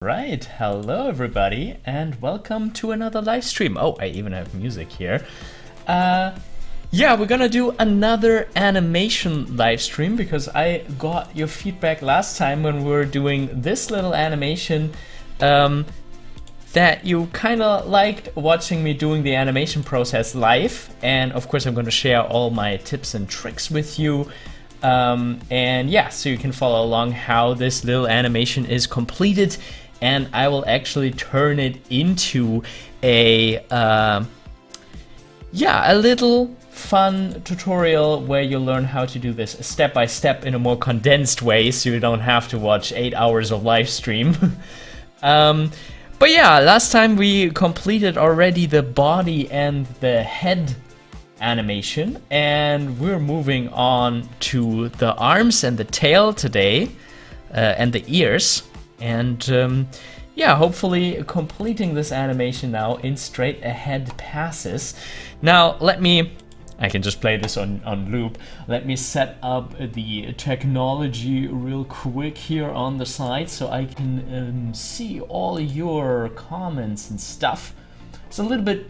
Right, hello everybody, and welcome to another live stream. Oh, I even have music here. Yeah, we're gonna do another animation live stream because I got your feedback last time when we were doing this little animation that you kind of liked watching me doing the animation process live. And of course I'm going to share all my tips and tricks with you. And yeah, so you can follow along how this little animation is completed. And I will actually turn it into a little fun tutorial where you learn how to do this step by step in a more condensed way, so you don't have to watch 8 hours of live stream. But yeah, last time we completed already the body and the head animation, and we're moving on to the arms and the tail today, and the ears. And yeah, hopefully completing this animation now in straight ahead passes. Now I can just play this on loop. Let me set up the technology real quick here on the side so I can see all your comments and stuff. It's a little bit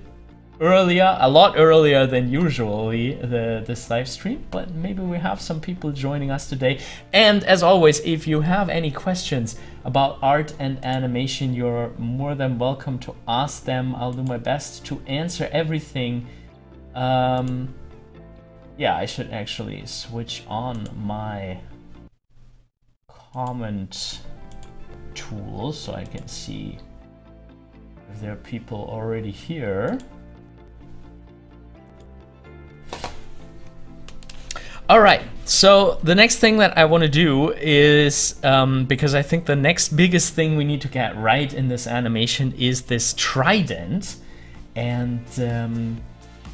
earlier, a lot earlier than usually this live stream, but maybe we have some people joining us today. And as always, if you have any questions about art and animation, you're more than welcome to ask them. I'll do my best to answer everything. Yeah, I should actually switch on my comment tool so I can see if there are people already here. All right, so the next thing that I want to do is, because I think the next biggest thing we need to get right in this animation is this trident, and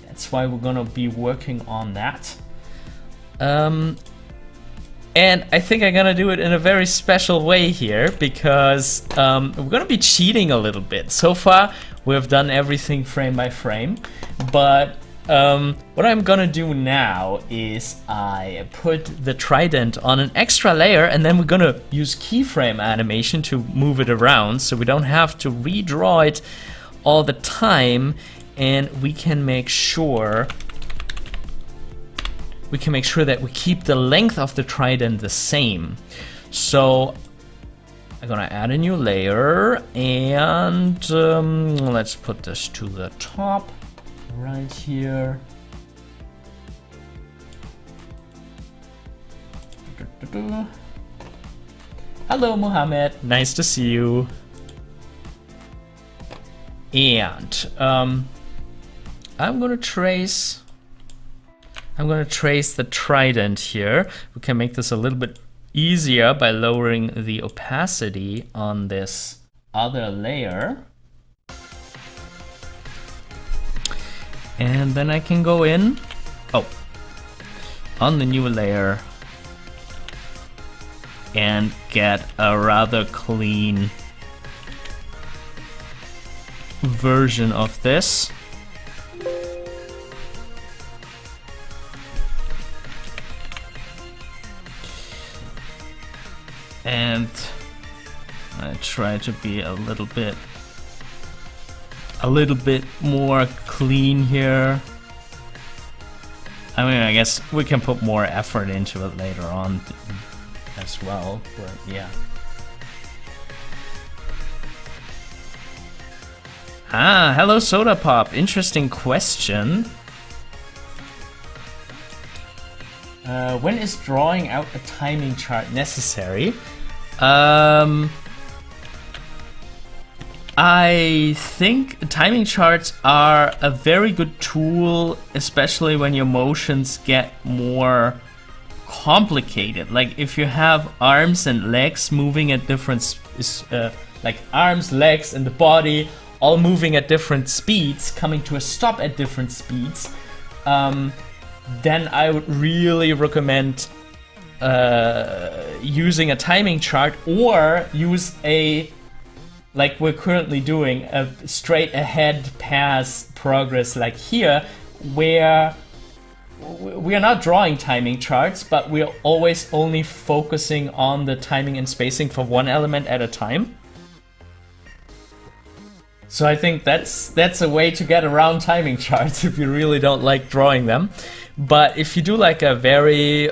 that's why we're gonna be working on that. And I think I'm gonna do it in a very special way here, because we're gonna be cheating a little bit. So far, we've done everything frame by frame, but what I'm gonna do now is I put the trident on an extra layer, and then we're gonna use keyframe animation to move it around so we don't have to redraw it all the time, and we can make sure that we keep the length of the trident the same. So I'm gonna add a new layer, and let's put this to the top right here. Hello, Mohammed. Nice to see you. And I'm gonna trace the trident here. We can make this a little bit easier by lowering the opacity on this other layer. And then I can go in, on the new layer, and get a rather clean version of this. And I try to be a little bit more clean here. I mean, I guess we can put more effort into it later on as well, but yeah. Hello Soda Pop, interesting question. When is drawing out a timing chart necessary? I think timing charts are a very good tool, especially when your motions get more complicated. Like if you have arms and legs moving at different, like arms, legs, and the body all moving at different speeds, coming to a stop at different speeds, then I would really recommend using a timing chart, or use like we're currently doing, a straight ahead pass progress like here, where we are not drawing timing charts, but we're always only focusing on the timing and spacing for one element at a time. So I think that's a way to get around timing charts if you really don't like drawing them. But if you do like a very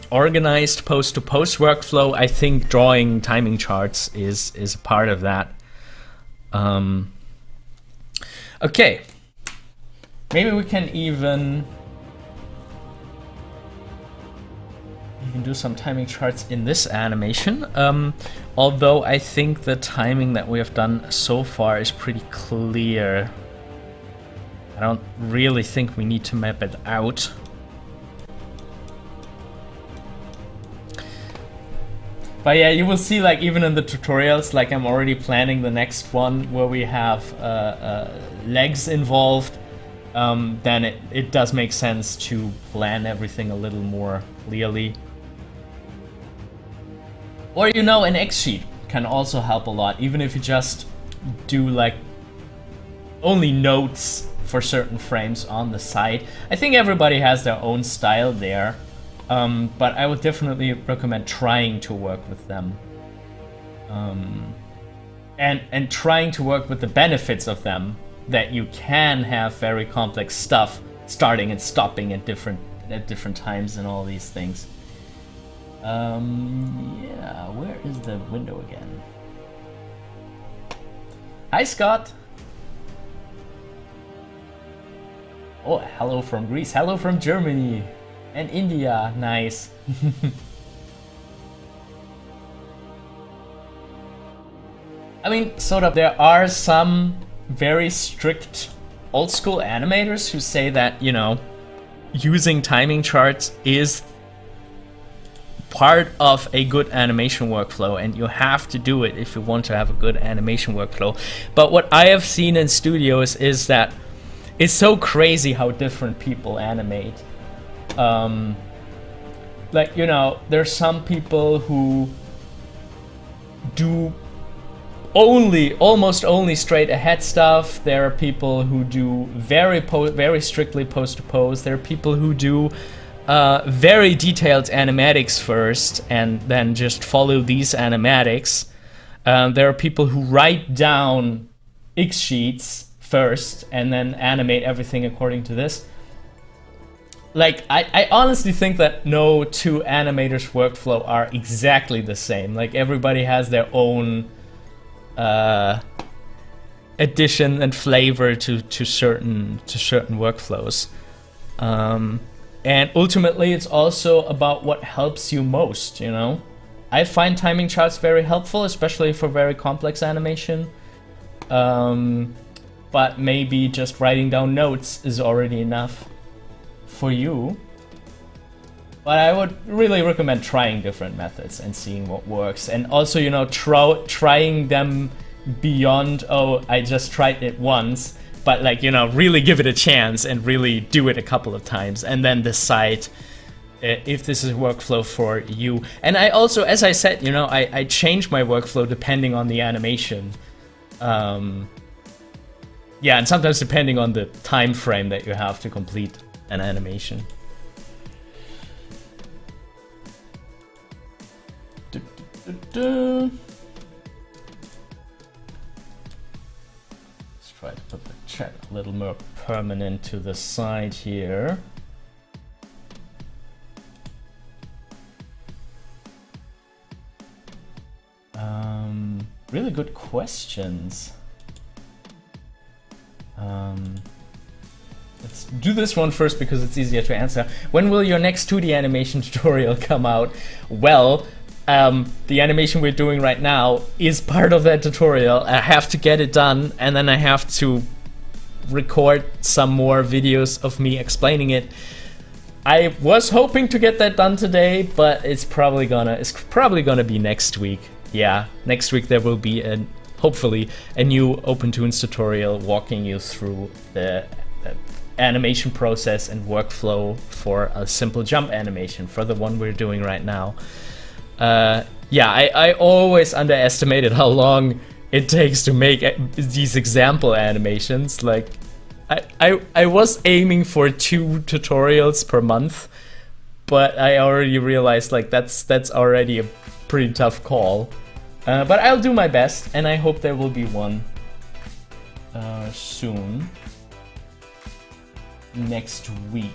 organized post-to-post workflow, I think drawing timing charts is a part of that. Okay, maybe we can even do some timing charts in this animation. Although I think the timing that we have done so far is pretty clear. I don't really think we need to map it out. But yeah, you will see, like, even in the tutorials, like, I'm already planning the next one where we have legs involved. Then it does make sense to plan everything a little more clearly. Or, you know, an X sheet can also help a lot, even if you just do like only notes for certain frames on the side. I think everybody has their own style there, but I would definitely recommend trying to work with them. And trying to work with the benefits of them, that you can have very complex stuff starting and stopping at different times and all these things. Yeah, where is the window again? Hi, Scott. Oh, hello from Greece. Hello from Germany and India. Nice. I mean, sort of, there are some very strict old school animators who say that, you know, using timing charts is part of a good animation workflow, and you have to do it if you want to have a good animation workflow. But what I have seen in studios is that it's so crazy how different people animate. Like, you know, there's some people who do almost only straight ahead stuff. There are people who do very strictly post to pose. There are people who do very detailed animatics first and then just follow these animatics. There are people who write down X sheets first and then animate everything according to this. Like, I honestly think that no two animators' workflow are exactly the same. Like, everybody has their own addition and flavor to certain workflows. And ultimately, it's also about what helps you most, you know? I find timing charts very helpful, especially for very complex animation. But maybe just writing down notes is already enough for you. But I would really recommend trying different methods and seeing what works. And also, you know, trying them beyond, oh, I just tried it once. But, like, you know, really give it a chance and really do it a couple of times and then decide if this is a workflow for you. And I also, as I said, you know, I change my workflow depending on the animation. Yeah, and sometimes depending on the time frame that you have to complete an animation. Let's try to put the chat a little more permanent to the side here. Really good questions. Let's do this one first because it's easier to answer. When will your next 2D animation tutorial come out? Well, the animation we're doing right now is part of that tutorial. I have to get it done, and then I have to record some more videos of me explaining it. I was hoping to get that done today, but it's probably gonna be next week. Yeah, next week there will be hopefully a new Opentoonz tutorial walking you through the animation process and workflow for a simple jump animation, for the one we're doing right now. Yeah, I always underestimated how long it takes to make these example animations. Like, I was aiming for 2 tutorials per month, but I already realized, like, that's already a pretty tough call. But I'll do my best, and I hope there will be one soon. Next week.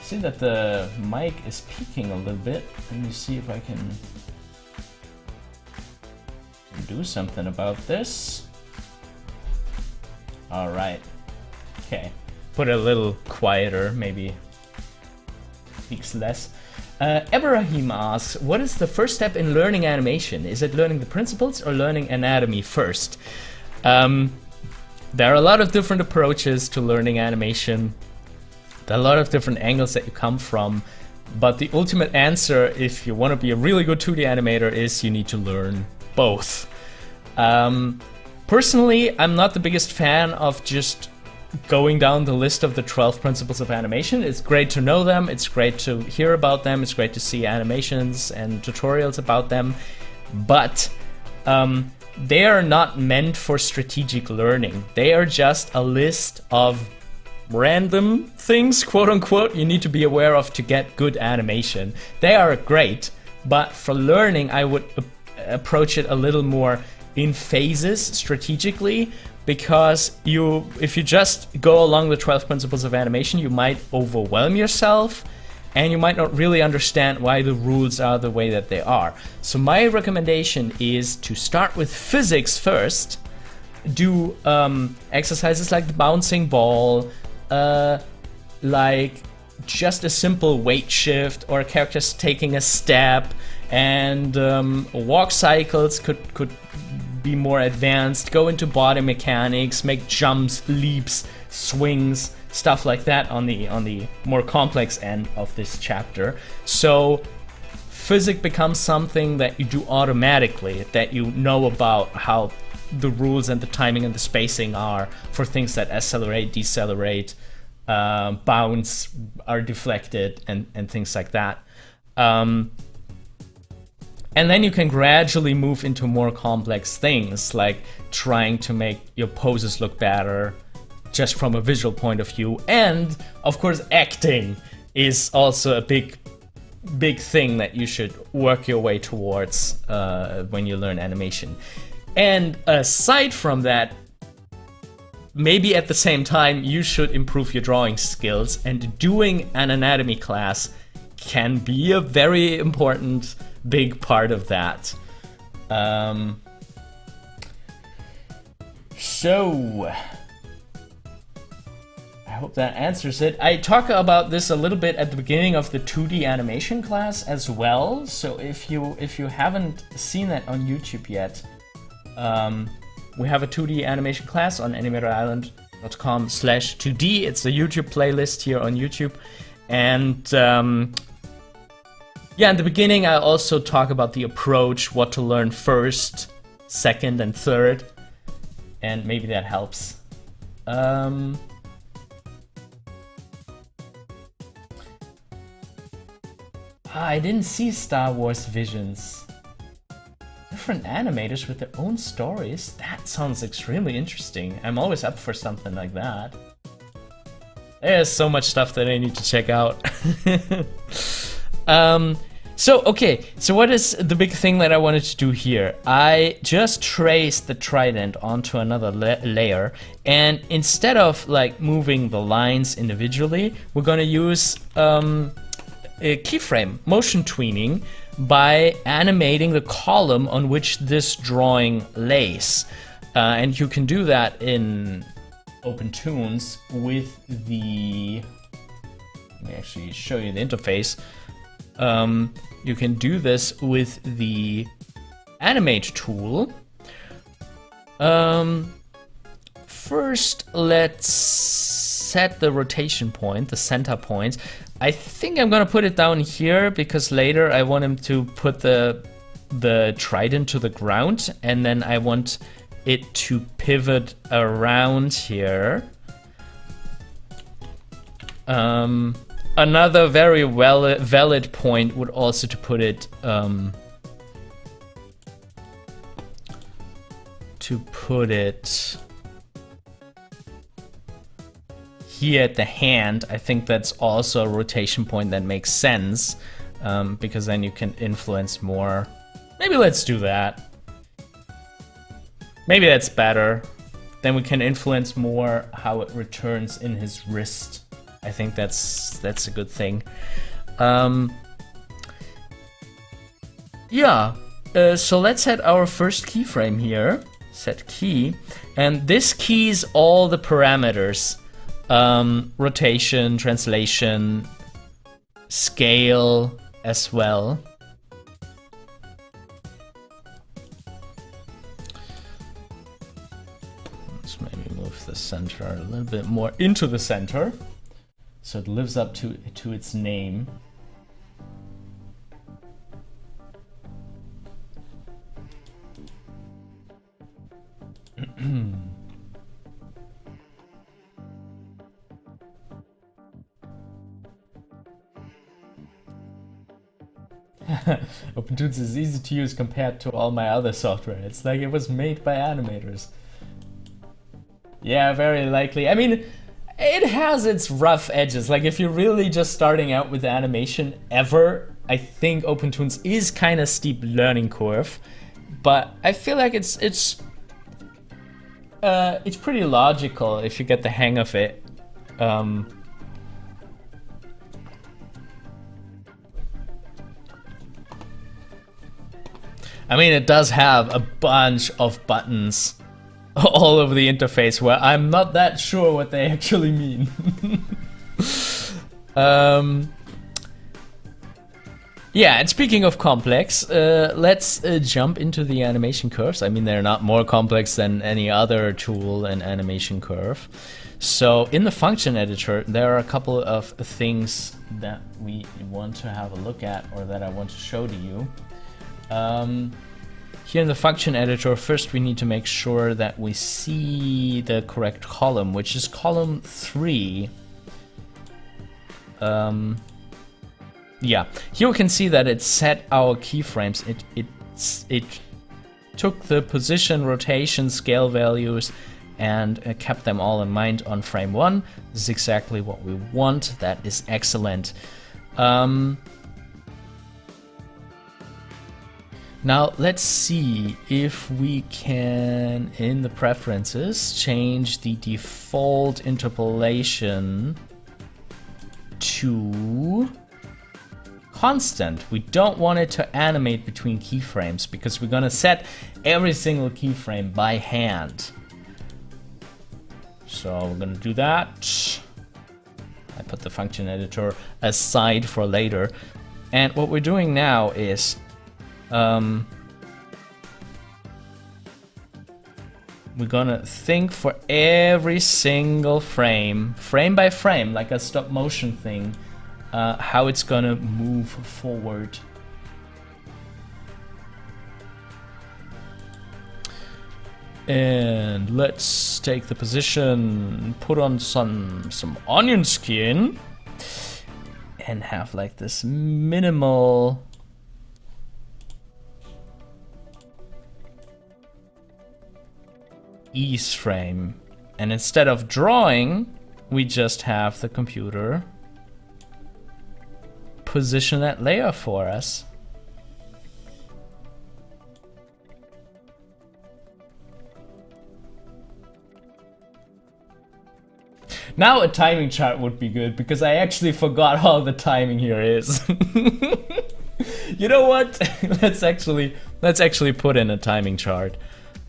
See that the mic is peaking a little bit. Let me see if I can do something about this. All right. Okay. Put it a little quieter, maybe peaks less. Ibrahim asks, what is the first step in learning animation? Is it learning the principles or learning anatomy first? There are a lot of different approaches to learning animation. There are a lot of different angles that you come from. But the ultimate answer, if you want to be a really good 2D animator, is you need to learn both. Personally, I'm not the biggest fan of just going down the list of the 12 principles of animation. It's great to know them, it's great to hear about them, it's great to see animations and tutorials about them, but they are not meant for strategic learning. They are just a list of random things, quote unquote, you need to be aware of to get good animation. They are great, but for learning I would approach it a little more in phases strategically, because if you just go along the 12 principles of animation, you might overwhelm yourself and you might not really understand why the rules are the way that they are. So my recommendation is to start with physics first, do exercises like the bouncing ball, like just a simple weight shift or characters taking a step, and walk cycles could be more advanced, go into body mechanics, make jumps, leaps, swings, stuff like that on the more complex end of this chapter. So physics becomes something that you do automatically, that you know about how the rules and the timing and the spacing are for things that accelerate, decelerate, bounce, are deflected, and things like that. And then you can gradually move into more complex things, like trying to make your poses look better just from a visual point of view. And of course, acting is also a big thing that you should work your way towards when you learn animation. And aside from that, maybe at the same time, you should improve your drawing skills, and doing an anatomy class can be a very important big part of that. So I hope that answers it. I talk about this a little bit at the beginning of the 2D animation class as well. So if you haven't seen that on YouTube yet, we have a 2D animation class on animatorisland.com/2D. It's a YouTube playlist here on YouTube. And yeah, in the beginning I also talk about the approach, what to learn first, second, and third. And maybe that helps. I didn't see Star Wars Visions. Different animators with their own stories? That sounds extremely interesting. I'm always up for something like that. There's so much stuff that I need to check out. So what is the big thing that I wanted to do here? I just traced the Trident onto another layer, and instead of like moving the lines individually, we're gonna use a keyframe motion tweening by animating the column on which this drawing lays. And you can do that in Opentoonz with the... Let me actually show you the interface. You can do this with the Animate tool. First, let's set the rotation point, the center point. I think I'm gonna put it down here because later I want him to put the Trident to the ground, and then I want it to pivot around here. Another very valid point would also to put it here at the hand. I think that's also a rotation point that makes sense, because then you can influence more. Maybe let's do that. Maybe that's better. then we can influence more how it returns in his wrist. I think that's a good thing. Yeah, so let's set our first keyframe here. Set key, and this keys all the parameters. Rotation, translation, scale as well. Let's maybe move the center a little bit more into the center so it lives up to its name. Opentoonz is easy to use compared to all my other software. It's like it was made by animators. Yeah, very likely. I mean, it has its rough edges. Like if you're really just starting out with animation ever, I think Opentoonz is kind of steep learning curve. But I feel like it's pretty logical if you get the hang of it. I mean, it does have a bunch of buttons all over the interface where I'm not that sure what they actually mean. Yeah, and speaking of complex, let's jump into the animation curves. I mean, they're not more complex than any other tool in animation curve. So in the function editor, there are a couple of things that we want to have a look at, or that I want to show to you. Here in the function editor, first we need to make sure that we see the correct column, which is column 3. Yeah, here we can see that it set our keyframes. It took the position, rotation, scale values and kept them all in mind on frame 1. This is exactly what we want. That is excellent. Now let's see if we can, in the preferences, change the default interpolation to constant. We don't want it to animate between keyframes because we're gonna set every single keyframe by hand. So we're gonna do that. I put the function editor aside for later. And what we're doing now is we're gonna think for every single frame by frame, like a stop motion thing, how it's gonna move forward. And let's take the position, put on some onion skin, and have like this minimal ease frame. And instead of drawing, we just have the computer position that layer for us. Now a timing chart would be good, because I actually forgot how the timing here is. You know what? Let's actually put in a timing chart.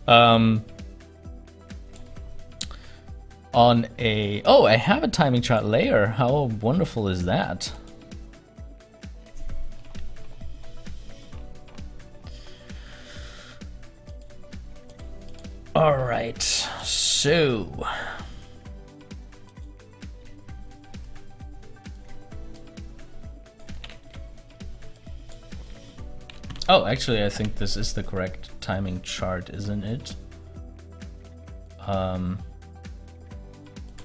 On a... Oh, I have a timing chart layer. How wonderful is that? All right, so... Oh, actually, I think this is the correct timing chart, isn't it?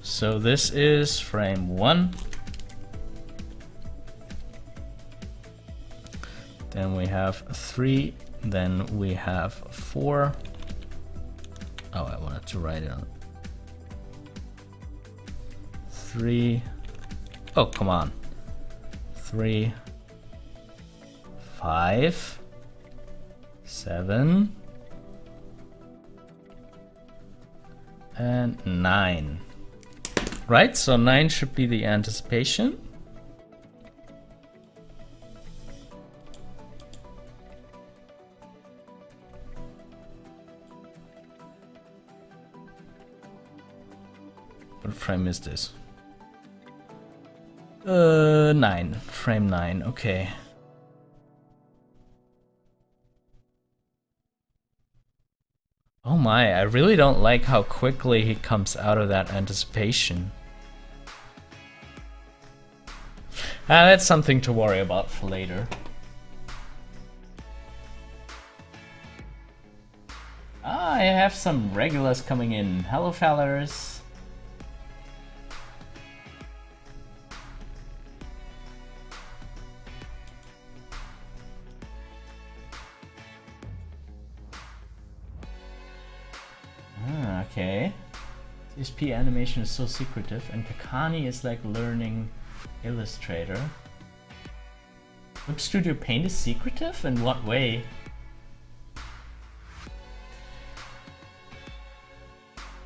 So this is frame 1. Then we have 3. Then we have 4. Oh, I wanted to write it on 3. Oh, come on. 3, 5, 7, and 9. Right, so 9 should be the anticipation. What frame is this? 9. Frame 9, okay. Oh my, I really don't like how quickly he comes out of that anticipation. That's something to worry about for later. I have some regulars coming in. Hello, fellers. Okay. CSP animation is so secretive, and Kakani is like learning Illustrator. Whip Studio Paint is secretive? In what way?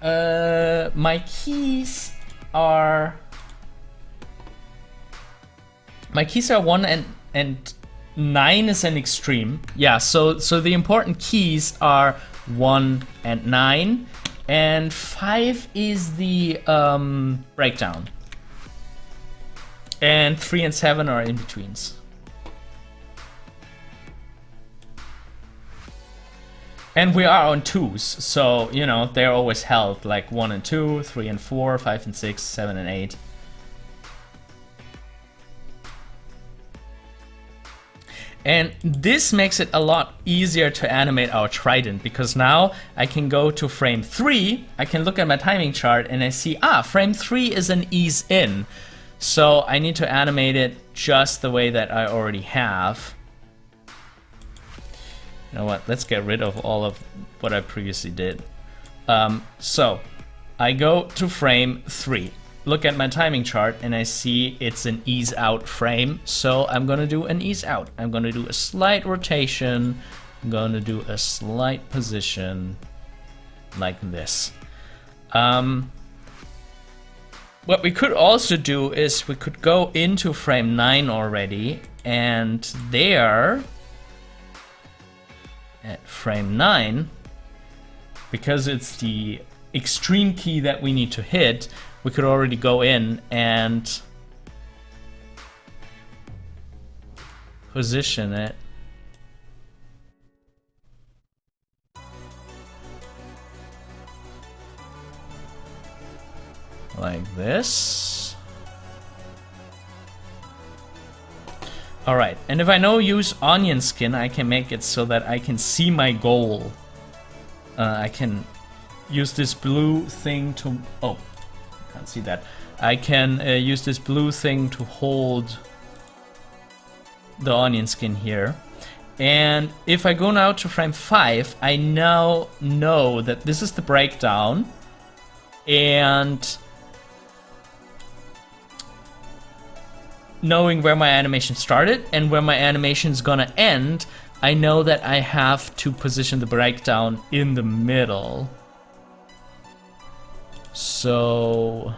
My keys are 1 and 9 is an extreme. Yeah, so the important keys are 1 and 9, and 5 is the breakdown, and 3 and 7 are in betweens. And we are on 2s, so you know they're always held, like 1 and 2, 3 and 4, 5 and 6, 7 and 8. And this makes it a lot easier to animate our Trident, because now I can go to frame 3, I can look at my timing chart and I see, frame 3 is an ease in. So I need to animate it just the way that I already have. You know what, let's get rid of all of what I previously did. So I go to frame 3. Look at my timing chart and I see it's an ease out frame, so I'm gonna do an ease out. I'm gonna do a slight rotation, I'm gonna do a slight position like this. What we could also do is we could go into frame 9 already, and there at frame 9, because it's the extreme key that we need to hit, we could already go in and position it like this. All right, and if I know use onion skin, I can make it so that I can see my goal. I can use this blue thing to, oh, can't see that. I can use this blue thing to hold the onion skin here. And if I go now to frame 5, I now know that this is the breakdown, and knowing where my animation started and where my animation is gonna end, I know that I have to position the breakdown in the middle. So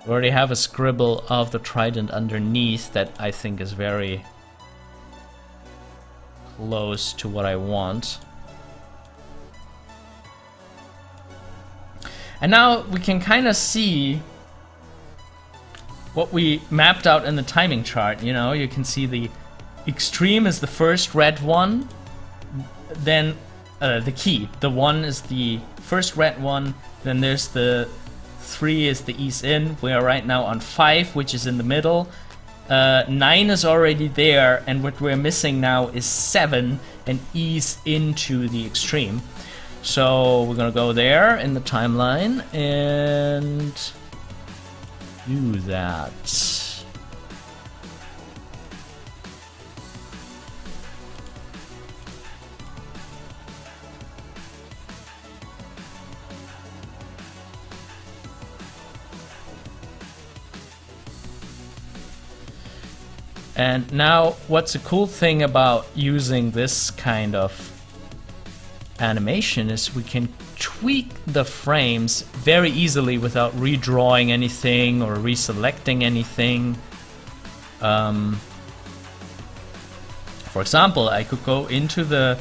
we already have a scribble of the Trident underneath that I think is very close to what I want. And now we can kind of see what we mapped out in the timing chart. You know, you can see the extreme is the first red one, then the key, the 1 is the first red one, then there's the 3 is the ease in. We are right now on 5, which is in the middle. 9 is already there, and what we're missing now is 7 and ease into the extreme. So we're gonna go there in the timeline and do that. And now, what's a cool thing about using this kind of animation is we can tweak the frames very easily without redrawing anything or reselecting anything. For example, I could go into the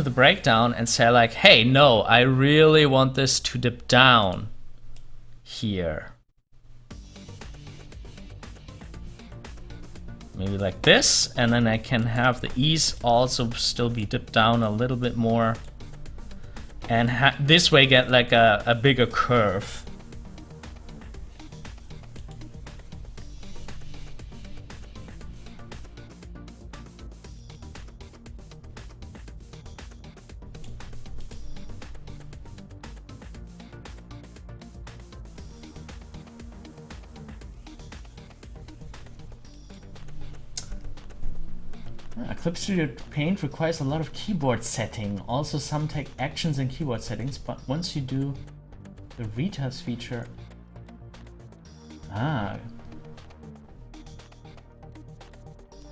breakdown and say like, hey, no, I really want this to dip down here. Maybe like this, and then I can have the ease also still be dipped down a little bit more, and this way get like a bigger curve. Clip Studio Paint requires a lot of keyboard setting. Also, some take actions in keyboard settings, but once you do the retouch feature,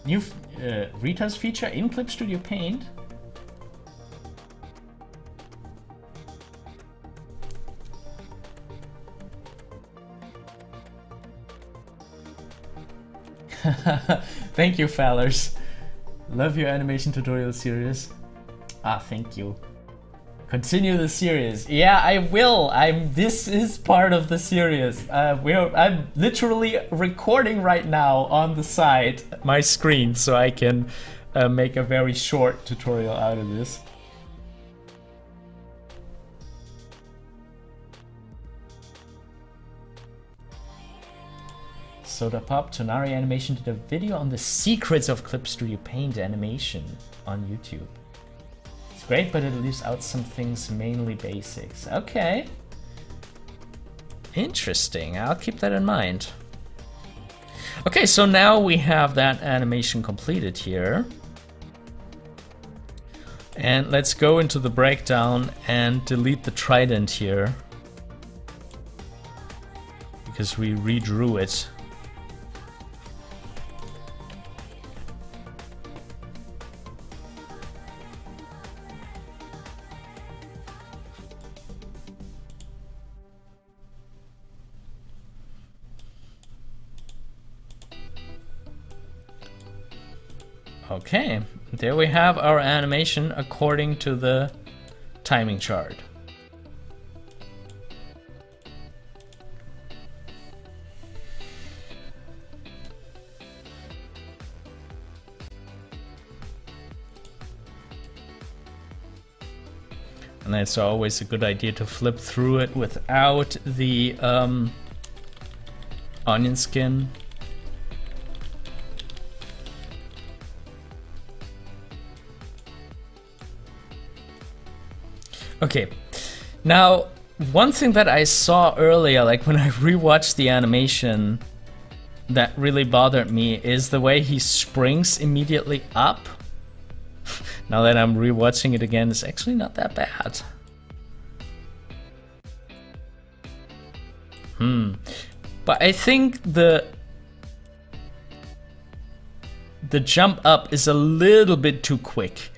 new retouch feature in Clip Studio Paint. Thank you, Fallers. Love your animation tutorial series. Thank you. Continue the series. Yeah, I will. This is part of the series. I'm literally recording right now on the side my screen, so I can make a very short tutorial out of this. Soda Pop, Tonari Animation did a video on the secrets of Clip Studio Paint animation on YouTube. It's great, but it leaves out some things, mainly basics. Okay. Interesting, I'll keep that in mind. Okay, so now we have that animation completed here. And let's go into the breakdown and delete the Trident here, because we redrew it. Okay, there we have our animation according to the timing chart. And it's always a good idea to flip through it without the onion skin. Okay, now one thing that I saw earlier, like when I rewatched the animation, that really bothered me is the way he springs immediately up. Now that I'm rewatching it again, it's actually not that bad. But I think the jump up is a little bit too quick.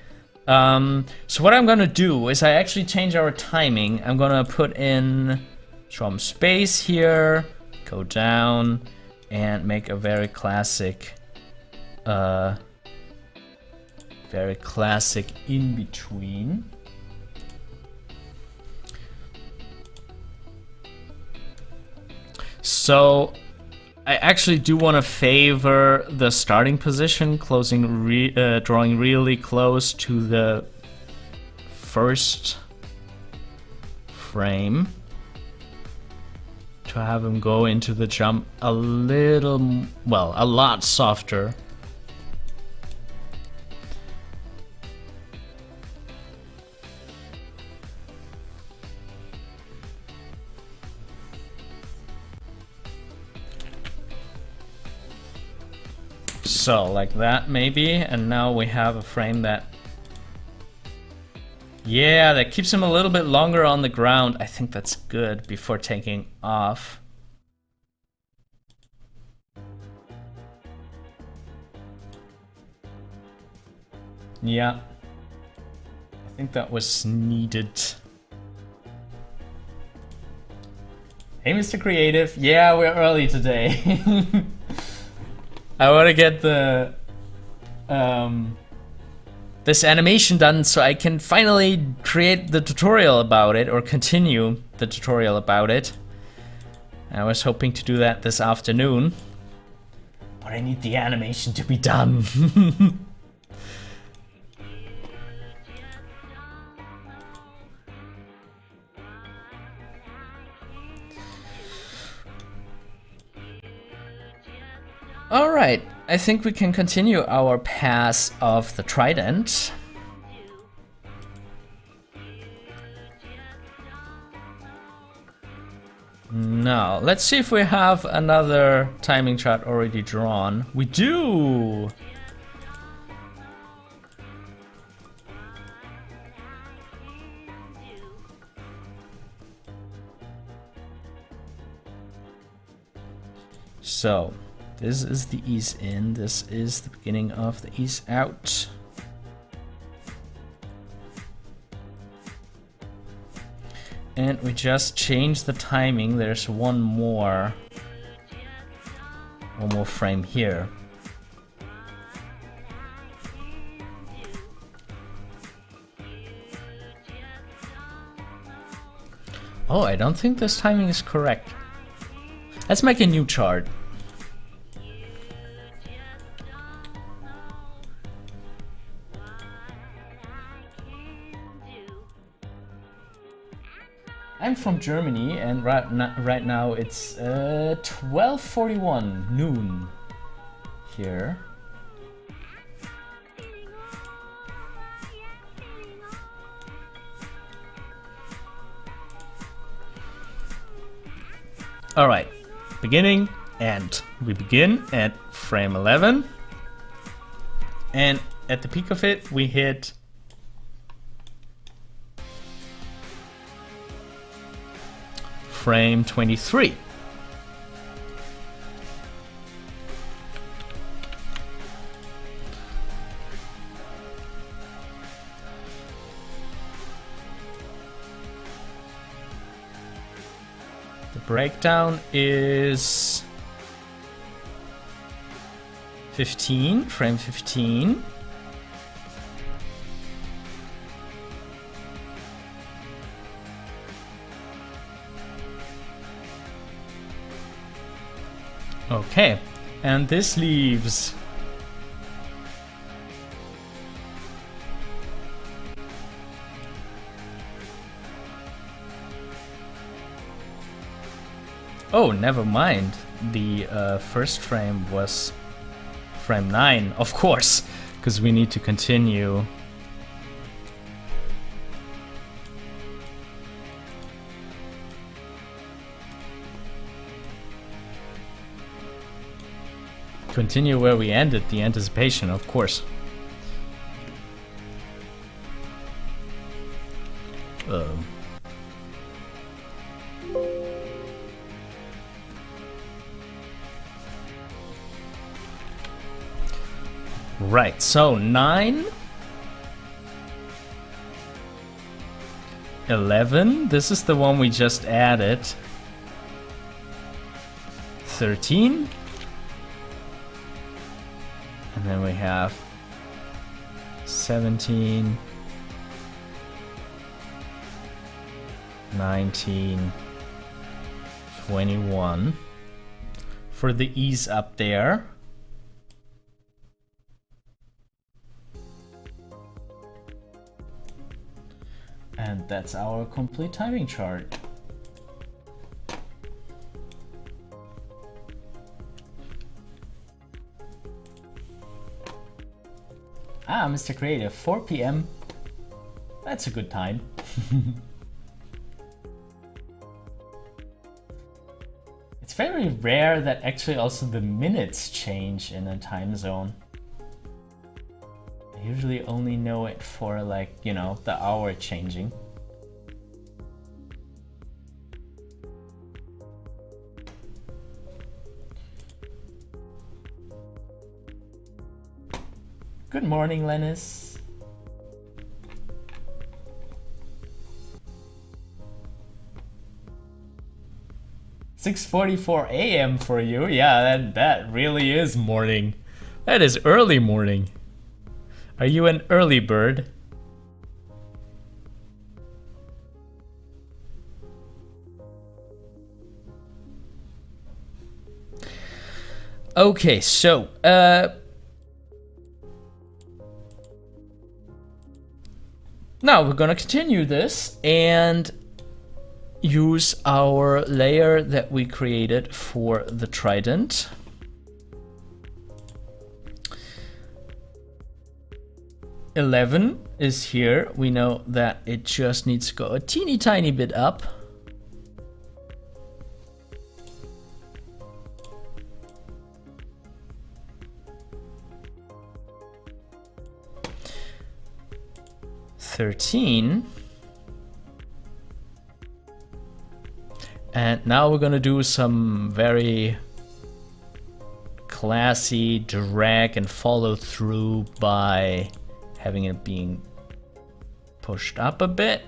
So what I'm gonna do is I actually change our timing. I'm gonna put in some space here, go down, and make a very classic in between. So I actually do want to favor the starting position, drawing really close to the first frame, to have him go into the jump a little, well, a lot softer. So, like that maybe, and now we have a frame that... Yeah, that keeps him a little bit longer on the ground. I think that's good before taking off. Yeah. think that was needed. Hey, Mr. Creative. Yeah, we're early today. I want to get the this animation done so I can finally create the tutorial about it, or continue the tutorial about it. I was hoping to do that this afternoon, but I need the animation to be done. Alright, I think we can continue our pass of the Trident. Now, let's see if we have another timing chart already drawn. We do! So, this is the ease in, this is the beginning of the ease out. And we just changed the timing, there's one more frame here. Oh, I don't think this timing is correct. Let's make a new chart. I'm from Germany, and right now it's 12:41 noon here. All right, beginning, and we begin at frame 11, and at the peak of it we hit frame 23. The breakdown is 15, frame 15. Okay, and this leaves oh, never mind. The first frame was frame 9, of course, because we need to continue. Continue where we ended, the anticipation, of course. Right, so 9, 11, this is the one we just added, 13, and then we have 17, 19, 21 for the ease up there. And that's our complete timing chart. Ah, Mr. Creative, 4 p.m. That's a good time. It's very rare that actually also the minutes change in a time zone. I usually only know it for, like, you know, the hour changing. Good morning, Lennis. 6:44 a.m. for you. Yeah, that really is morning. That is early morning. Are you an early bird? Okay, so now we're gonna continue this and use our layer that we created for the Trident. $11 is here. We know that it just needs to go a teeny tiny bit up. $13. And now we're gonna do some very classy drag and follow through by having it being pushed up a bit.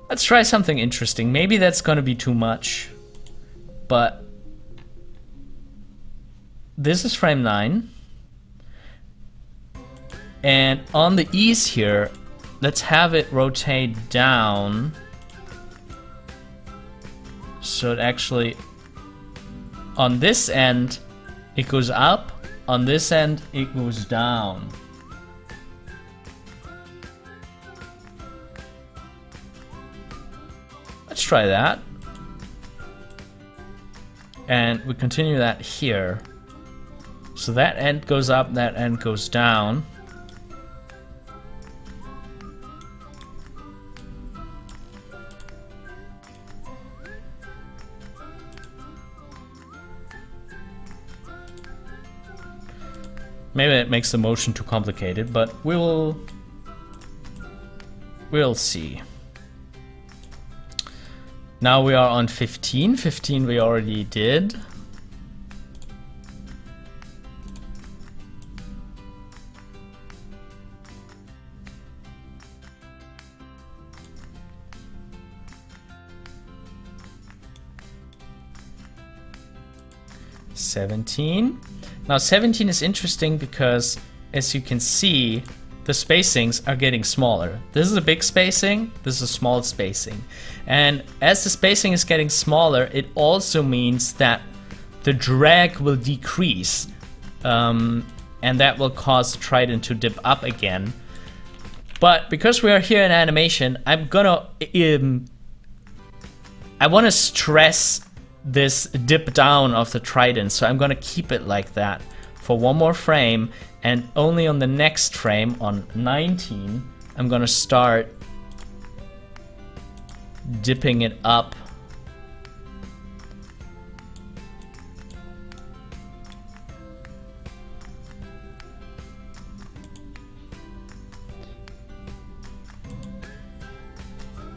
Let's try something interesting. Maybe that's gonna be too much, but this is frame 9. And on the ease here, let's have it rotate down so it actually, on this end, it goes up, on this end, it goes down. Let's try that. And we continue that here. So that end goes up, that end goes down. Maybe it makes the motion too complicated, but we'll see. Now we are on 15. 15 we already did. $17. Now 17 is interesting because, as you can see, the spacings are getting smaller. This is a big spacing, this is a small spacing. And as the spacing is getting smaller, it also means that the drag will decrease. And that will cause the Trident to dip up again. But because we are here in animation, I'm gonna... I want to stress this dip down of the Trident, so I'm gonna keep it like that for one more frame, and only on the next frame, on 19, I'm gonna start dipping it up.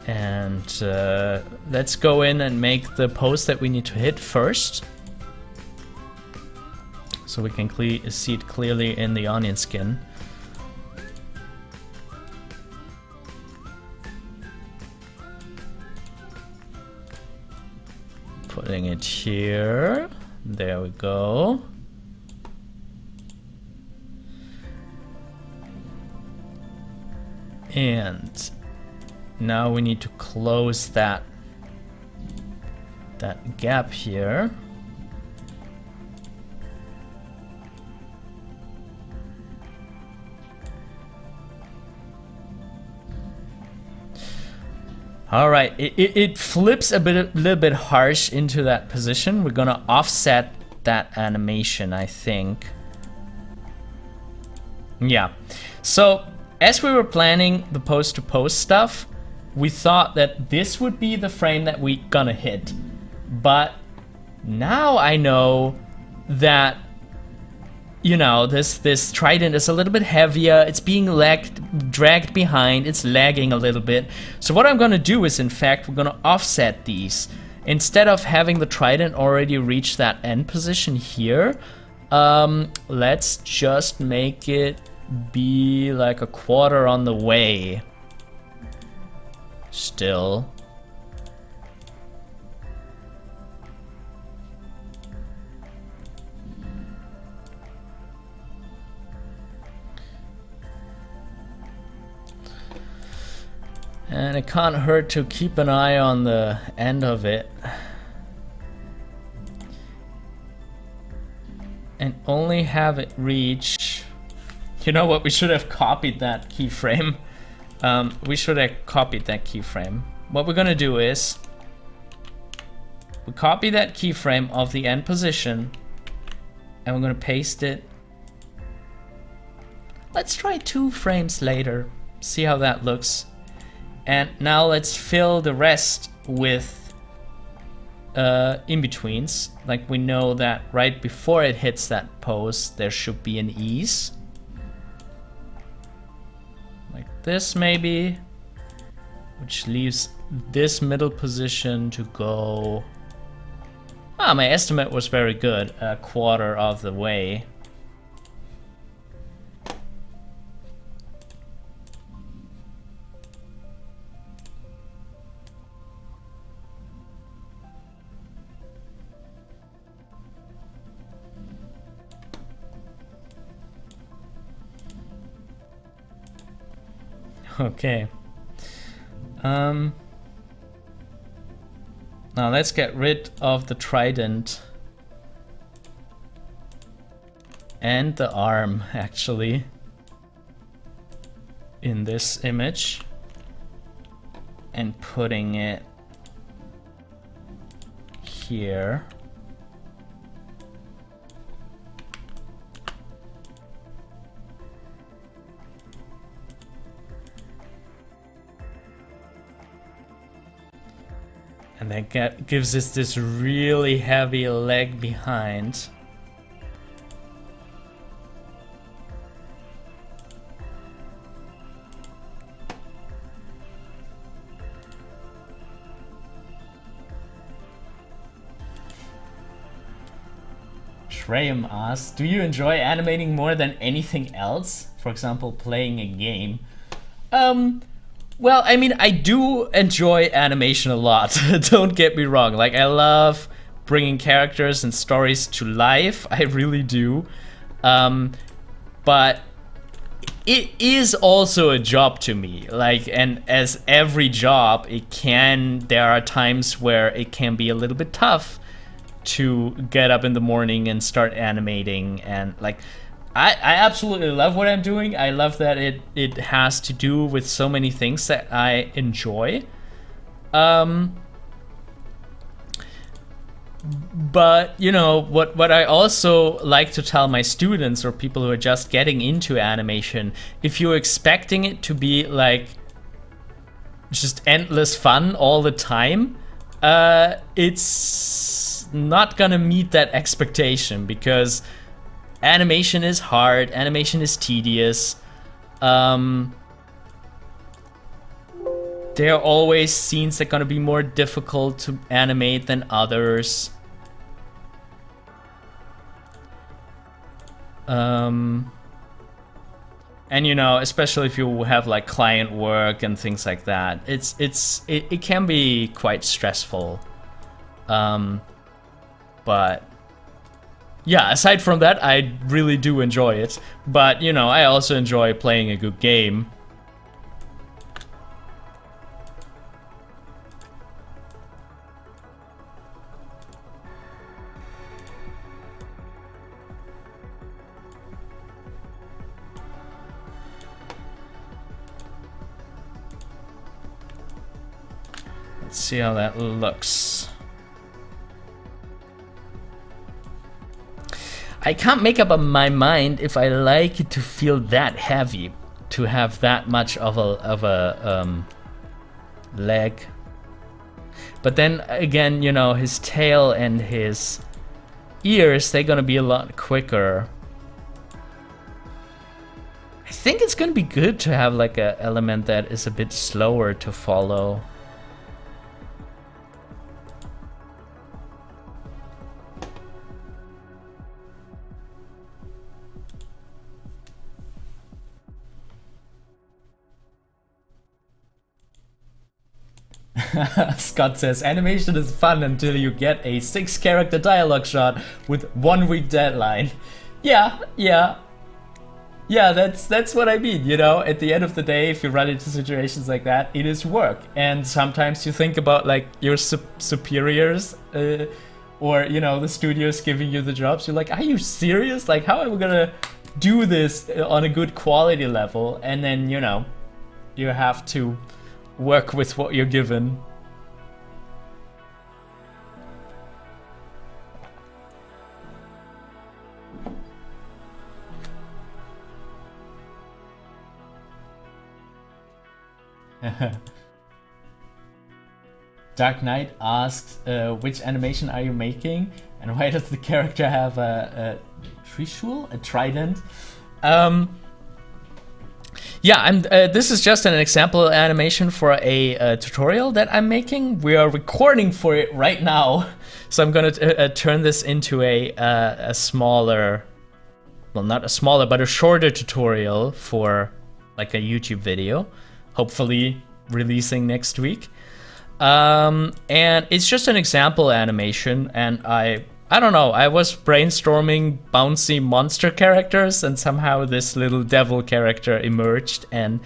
And let's go in and make the pose that we need to hit first, so we can see it clearly in the onion skin. Putting it here. There we go. And now we need to close that gap here. All right, it flips a little bit harsh into that position. We're gonna offset that animation, I think. Yeah. So as we were planning the post-to-post stuff, we thought that this would be the frame that we gonna hit. But now I know that, you know, this Trident is a little bit heavier, it's being dragged behind, it's lagging a little bit. So what I'm gonna do is, in fact, we're gonna offset these. Instead of having the Trident already reach that end position here, let's just make it be like a quarter on the way. still. And it can't hurt to keep an eye on the end of it. And only have it reach... You know what, we should have copied that keyframe. We should have copied that keyframe. What we're gonna do is... we copy that keyframe of the end position. And we're gonna paste it. Let's try 2 frames later. See how that looks. And now let's fill the rest with in-betweens. Like we know that right before it hits that pose, there should be an ease. Like this maybe. Which leaves this middle position to go... Ah, my estimate was very good. A quarter of the way. Okay. Now let's get rid of the trident and the arm actually in this image and putting it here. And that gives us this really heavy leg behind. Shreyam asks, do you enjoy animating more than anything else? For example, playing a game. Well, I mean, I do enjoy animation a lot. Don't get me wrong. Like, I love bringing characters and stories to life. I really do. But it is also a job to me. Like, and as every job, there are times where it can be a little bit tough to get up in the morning and start animating. And like, I absolutely love what I'm doing. I love that it has to do with so many things that I enjoy. But, you know, what I also like to tell my students or people who are just getting into animation, if you're expecting it to be like just endless fun all the time, it's not gonna meet that expectation, because animation is hard, animation is tedious. There are always scenes that are gonna be more difficult to animate than others. And you know, especially if you have like client work and things like that, it can be quite stressful. But yeah, aside from that, I really do enjoy it. But, you know, I also enjoy playing a good game. Let's see how that looks. I can't make up my mind if I like it to feel that heavy, to have that much of a leg. But then again, you know, his tail and his ears, they're gonna be a lot quicker. I think it's gonna be good to have like an element that is a bit slower to follow. Scott says, animation is fun until you get a 6-character dialogue shot with 1-week deadline. Yeah, that's what I mean, you know? At the end of the day, if you run into situations like that, it is work. And sometimes you think about like your superiors, or, you know, the studios giving you the jobs. You're like, are you serious? Like, how am I gonna do this on a good quality level? And then, you know, you have to work with what you're given. Dark Knight asks, which animation are you making? And why does the character have a trishul? A trident? Yeah, this is just an example animation for a tutorial that I'm making. We are recording for it right now. So I'm gonna turn this into a smaller, well, not a smaller, but a shorter tutorial for like a YouTube video. Hopefully releasing next week. And it's just an example animation, and I don't know, I was brainstorming bouncy monster characters, and somehow this little devil character emerged, and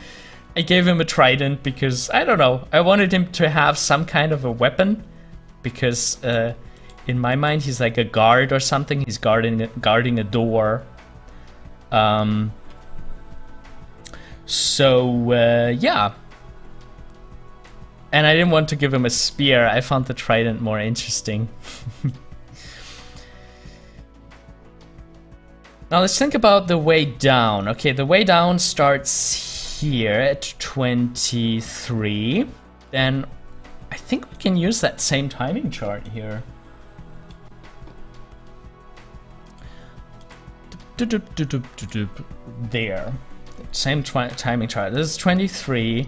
I gave him a trident because, I don't know, I wanted him to have some kind of a weapon, because in my mind he's like a guard or something. He's guarding a door. Yeah. And I didn't want to give him a spear. I found the trident more interesting. Now let's think about the way down. Okay, the way down starts here at 23. Then I think we can use that same timing chart here. There. Same timing chart. This is 23.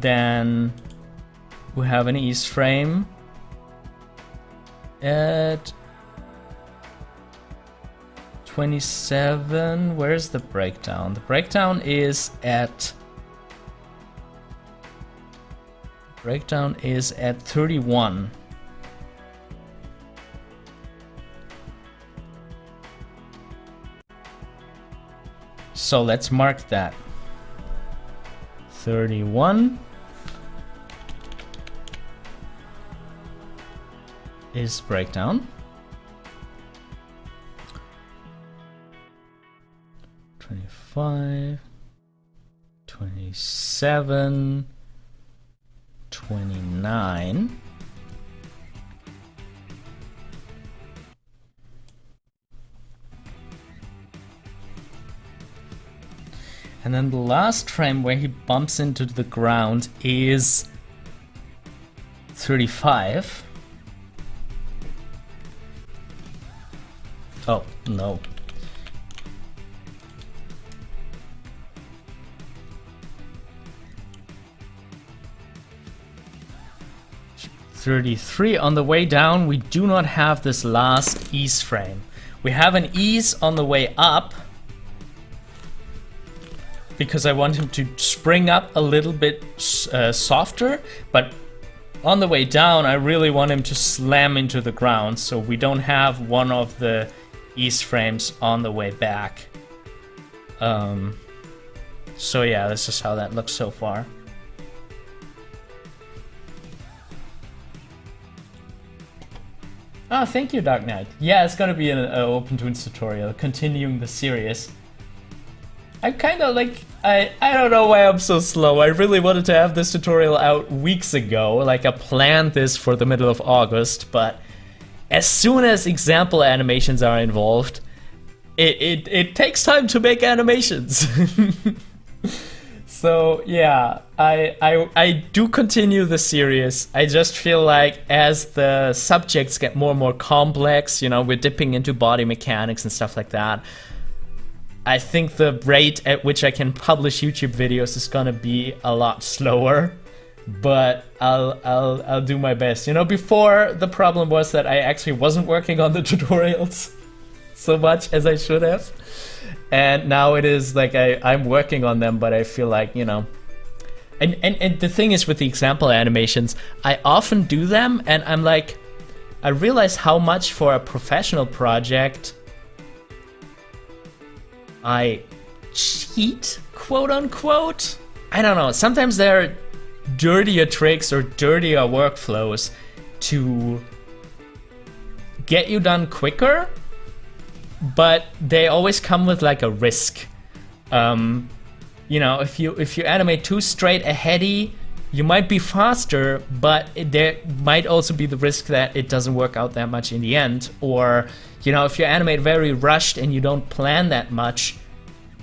Then we have an ease frame at 27. Where's the breakdown? The breakdown is at 31. So let's mark that. 31 is breakdown. 25, 27, 29. And then the last frame where he bumps into the ground is 35. Oh, no. .33. On the way down, we do not have this last ease frame. We have an ease on the way up, because I want him to spring up a little bit softer, but on the way down, I really want him to slam into the ground, so we don't have one of the ease frames on the way back. So yeah, this is how that looks so far. Oh, thank you, Dark Knight. Yeah, it's gonna be an Opentoonz tutorial, continuing the series. I'm kind of like, I don't know why I'm so slow. I really wanted to have this tutorial out weeks ago. Like, I planned this for the middle of August, but as soon as example animations are involved, it takes time to make animations. So yeah, I do continue the series. I just feel like as the subjects get more and more complex, you know, we're dipping into body mechanics and stuff like that, I think the rate at which I can publish YouTube videos is gonna be a lot slower, but I'll do my best. You know, before the problem was that I actually wasn't working on the tutorials so much as I should have, and now it is like I'm working on them, but I feel like, you know, And the thing is with the example animations, I often do them and I'm like, I realize how much for a professional project I cheat, quote unquote. I don't know, sometimes there are dirtier tricks or dirtier workflows to get you done quicker, but they always come with like a risk. You know, if you animate too straight aheady, you might be faster, but there might also be the risk that it doesn't work out that much in the end. Or, you know, if you animate very rushed and you don't plan that much,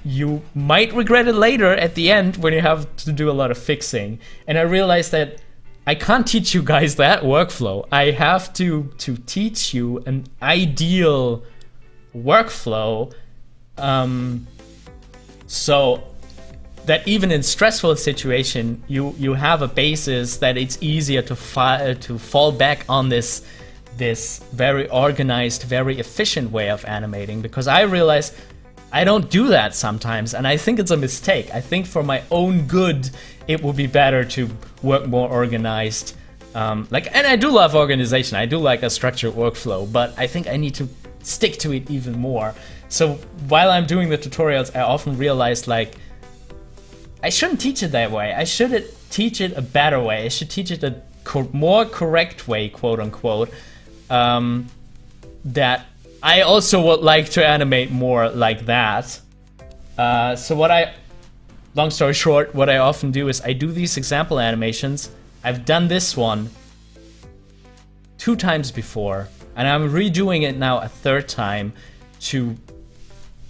you might regret it later at the end when you have to do a lot of fixing. And I realized that I can't teach you guys that workflow. I have to teach you an ideal workflow, so that even in stressful situation, you have a basis that it's easier to fall back on this very organized, very efficient way of animating. Because I realize I don't do that sometimes, and I think it's a mistake. I think for my own good, it would be better to work more organized. And I do love organization. I do like a structured workflow, but I think I need to stick to it even more. So while I'm doing the tutorials, I often realize like, I shouldn't teach it that way. I should teach it a better way. I should teach it a more correct way, quote unquote, that I also would like to animate more like that. So long story short, what I often do is I do these example animations. I've done this one 2 times before, and I'm redoing it now a 3rd time to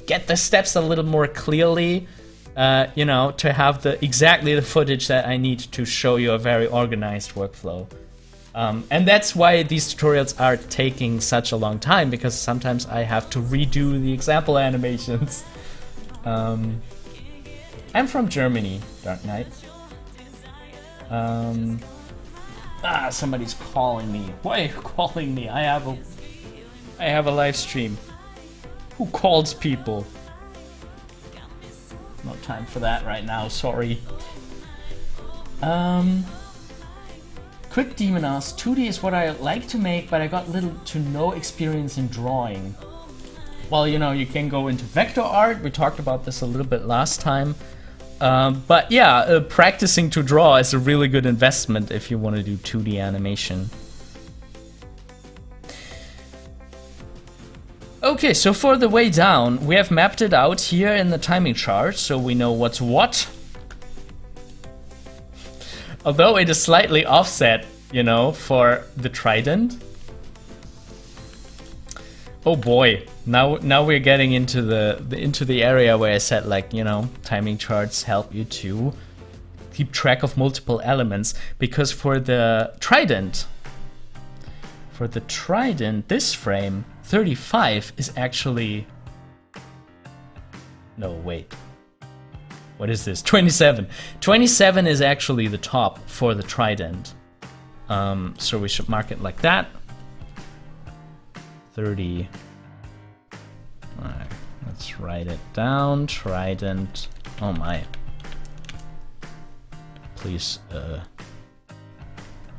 get the steps a little more clearly, you know, to have exactly the footage that I need to show you a very organized workflow. And that's why these tutorials are taking such a long time, because sometimes I have to redo the example animations. I'm from Germany, Dark Knight. Somebody's calling me. Why are you calling me? I have a live stream. Who calls people? No time for that right now, sorry. Quick Demon asks, 2D is what I like to make, but I got little to no experience in drawing. Well, you know, you can go into vector art. We talked about this a little bit last time. But yeah, practicing to draw is a really good investment if you want to do 2D animation. Okay, so for the way down, we have mapped it out here in the timing chart, so we know what's what. Although it is slightly offset, you know, for the Trident. Oh boy, now we're getting into the area where I said, like, you know, timing charts help you to keep track of multiple elements, because for the Trident, this frame 35 is actually, no, wait. What is this? 27. 27 is actually the top for the Trident. So we should mark it like that. 30. Alright, let's write it down. Trident. Oh my. Please,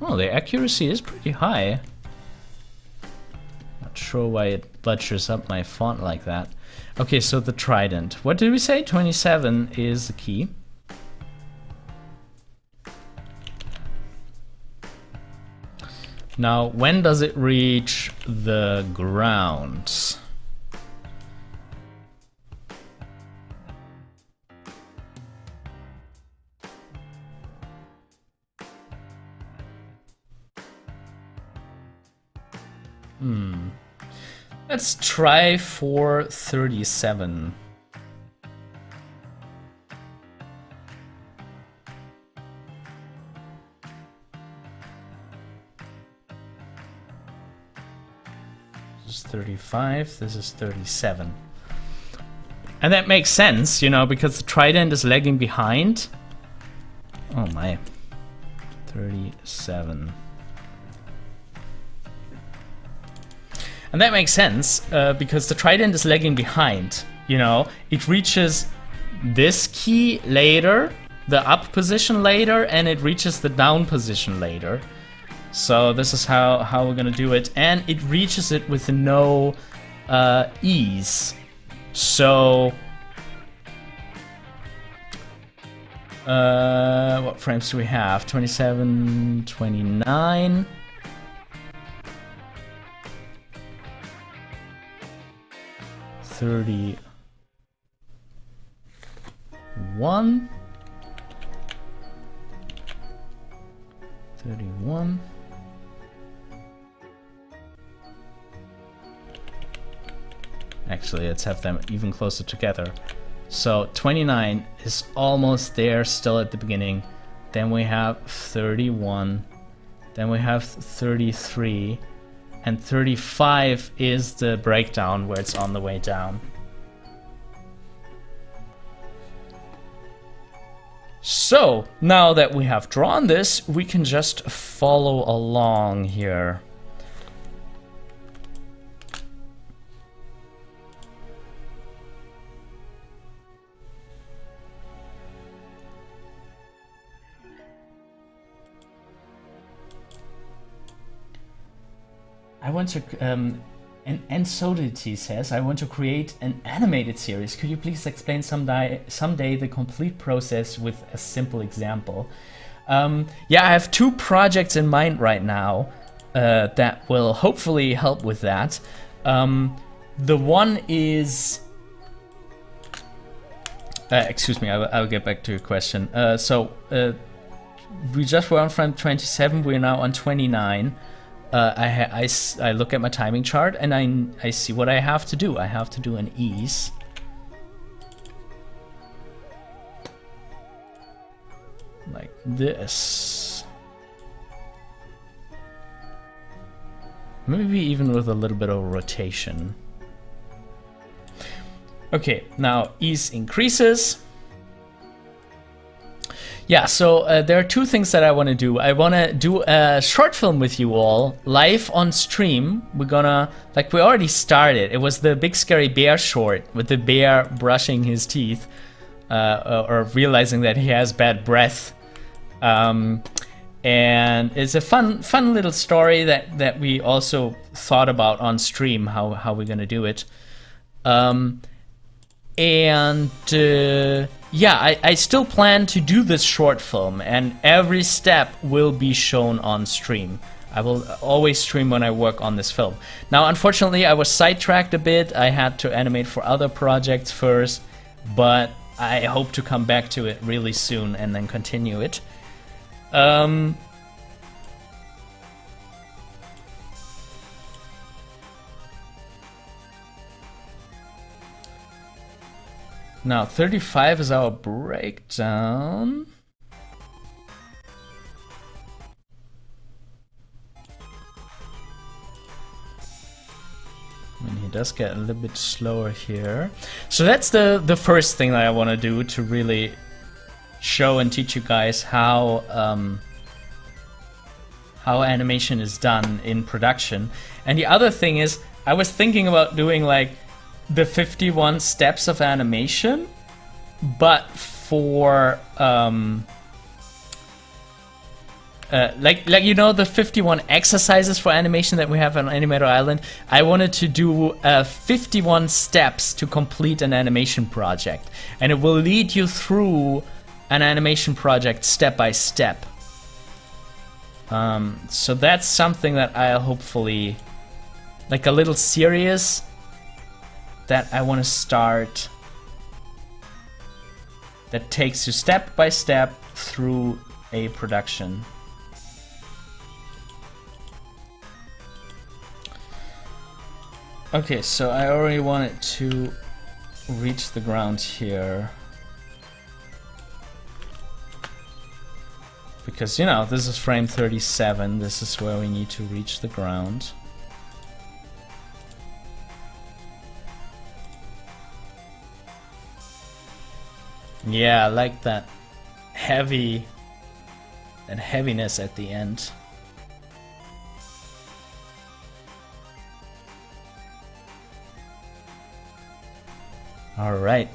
oh, the accuracy is pretty high. Not sure why it butchers up my font like that. Okay, so the Trident. What did we say? 27 is the key. Now, when does it reach the ground? Let's try for 37. This is 35, this is 37. And that makes sense, you know, because the Trident is lagging behind. Oh my. 37. And that makes sense, because the Trident is lagging behind, you know? It reaches this key later, the up position later and it reaches the down position later. So this is how we're gonna do it, and it reaches it with no ease. So what frames do we have? 27, 29. $31. 31. Actually, let's have them even closer together. So 29 is almost there, still at the beginning. Then we have 31. Then we have 33. And 35 is the breakdown where it's on the way down. So, now that we have drawn this, we can just follow along here. I want to, and Solidity says, I want to create an animated series. Could you please explain someday the complete process with a simple example? Yeah, I have 2 projects in mind right now that will hopefully help with that. The one is... excuse me, I'll get back to your question. We just were on frame 27, we're now on 29. I look at my timing chart and I see what I have to do. I have to do an ease. Like this. Maybe even with a little bit of rotation. Okay, now ease increases. Yeah, so there are 2 things that I want to do. I want to do a short film with you all, live on stream. We're gonna, like we already started. It was the Big Scary Bear short with the bear brushing his teeth or realizing that he has bad breath. And it's a fun little story that we also thought about on stream, how we're gonna do it. Yeah, I still plan to do this short film, and every step will be shown on stream. I will always stream when I work on this film. Now, unfortunately, I was sidetracked a bit. I had to animate for other projects first, but I hope to come back to it really soon and then continue it. Now, 35 is our breakdown. And he does get a little bit slower here. So that's the first thing that I want to do to really show and teach you guys how animation is done in production. And the other thing is, I was thinking about doing like the 51 steps of animation, but for like you know, the 51 exercises for animation that we have on Animator Island. I wanted to do 51 steps to complete an animation project, and it will lead you through an animation project step by step. So that's something that I'll hopefully, like a little series that I want to start, that takes you step by step through a production. Okay, so I already wanted to reach the ground here. Because, you know, this is frame 37, this is where we need to reach the ground. Yeah, I like that heaviness at the end. All right.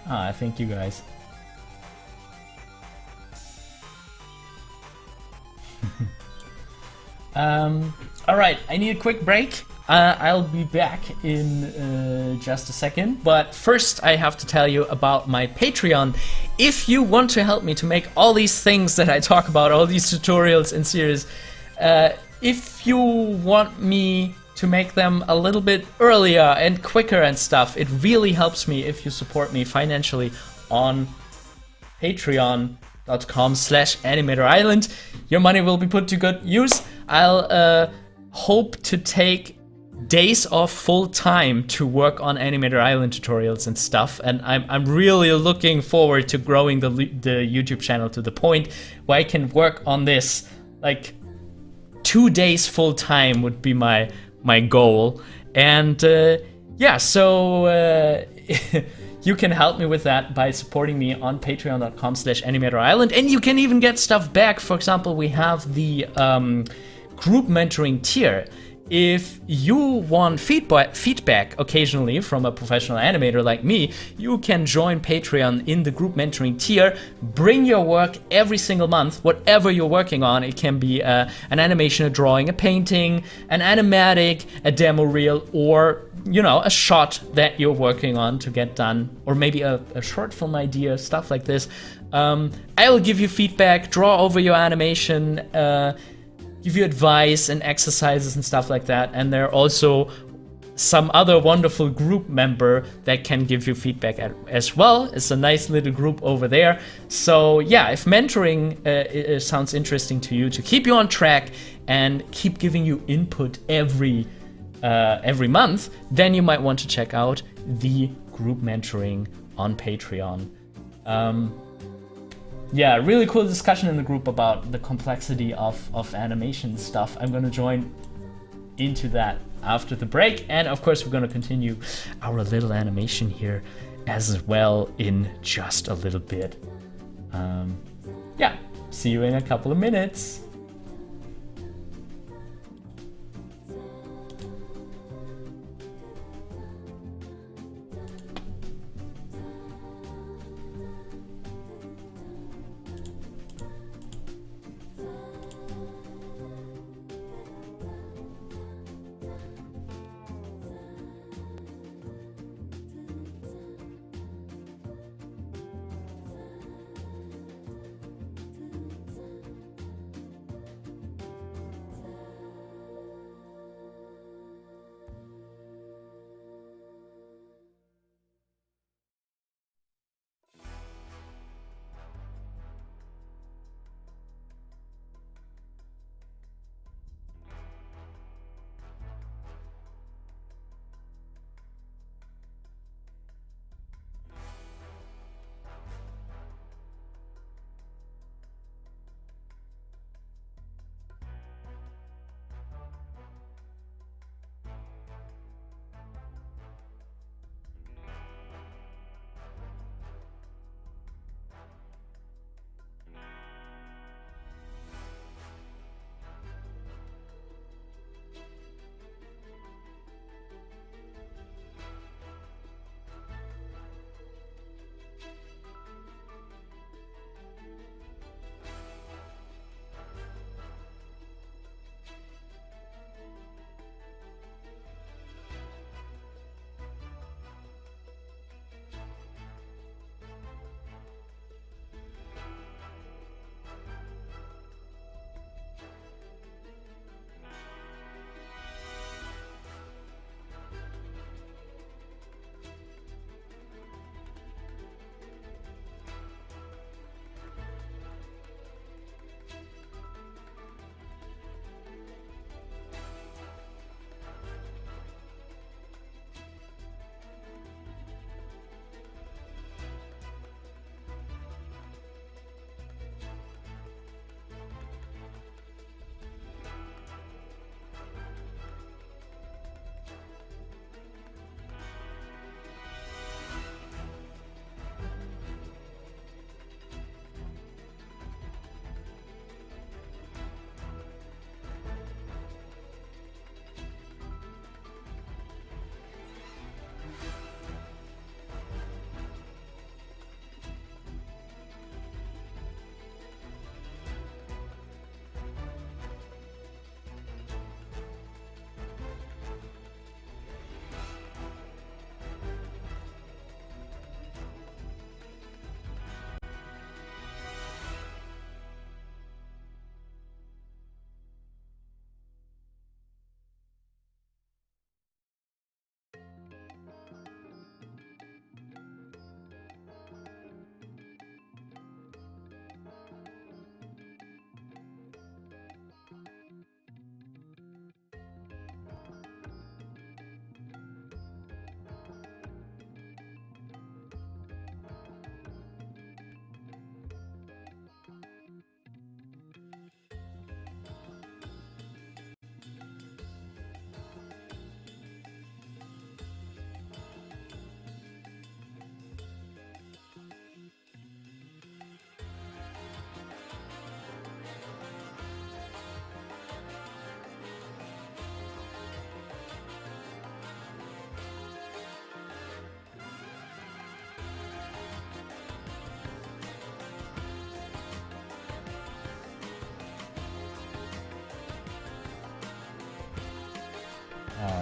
Ah, thank you guys. All right, I need a quick break. I'll be back in just a second, but first I have to tell you about my Patreon. If you want to help me to make all these things that I talk about, all these tutorials and series, if you want me to make them a little bit earlier and quicker and stuff, it really helps me if you support me financially on patreon.com/animatorisland. Your money will be put to good use. I'll hope to take days off full time to work on Animator Island tutorials and stuff, and I'm really looking forward to growing the YouTube channel to the point where I can work on this like 2 days full time would be my goal. And yeah, so you can help me with that by supporting me on patreon.com/animatorisland, and you can even get stuff back. For example, we have the group mentoring tier. If you want feedback occasionally from a professional animator like me, you can join Patreon in the group mentoring tier. Bring your work every single month, whatever you're working on. It can be an animation, a drawing, a painting, an animatic, a demo reel, or a shot that you're working on to get done, or maybe a short film idea, stuff like this. I will give you feedback, draw over your animation, give you advice and exercises and stuff like that. And there are also some other wonderful group member that can give you feedback as well. It's a nice little group over there. So yeah, if mentoring sounds interesting to you, to keep you on track and keep giving you input every month, then you might want to check out the group mentoring on Patreon. Yeah, really cool discussion in the group about the complexity of animation stuff. I'm gonna join into that after the break, and of course we're gonna continue our little animation here as well in just a little bit. Yeah, see you in a couple of minutes.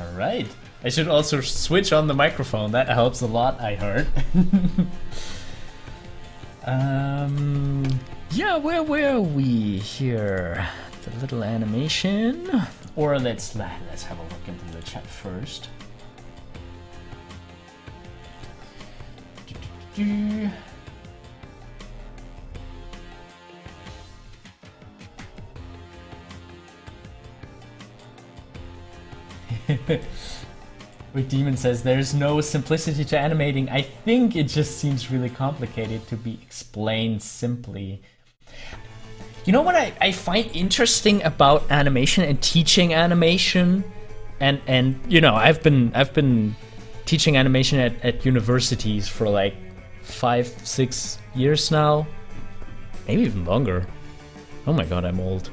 Alright. I should also switch on the microphone, that helps a lot, I heard. Yeah, where were we here? The little animation? Or let's have a look into the chat first. Where Demon says there's no simplicity to animating. I think it just seems really complicated to be explained simply. You know what I find interesting about animation and teaching animation, and you know, I've been teaching animation at universities for like 5-6 years now, maybe even longer. Oh my god, I'm old.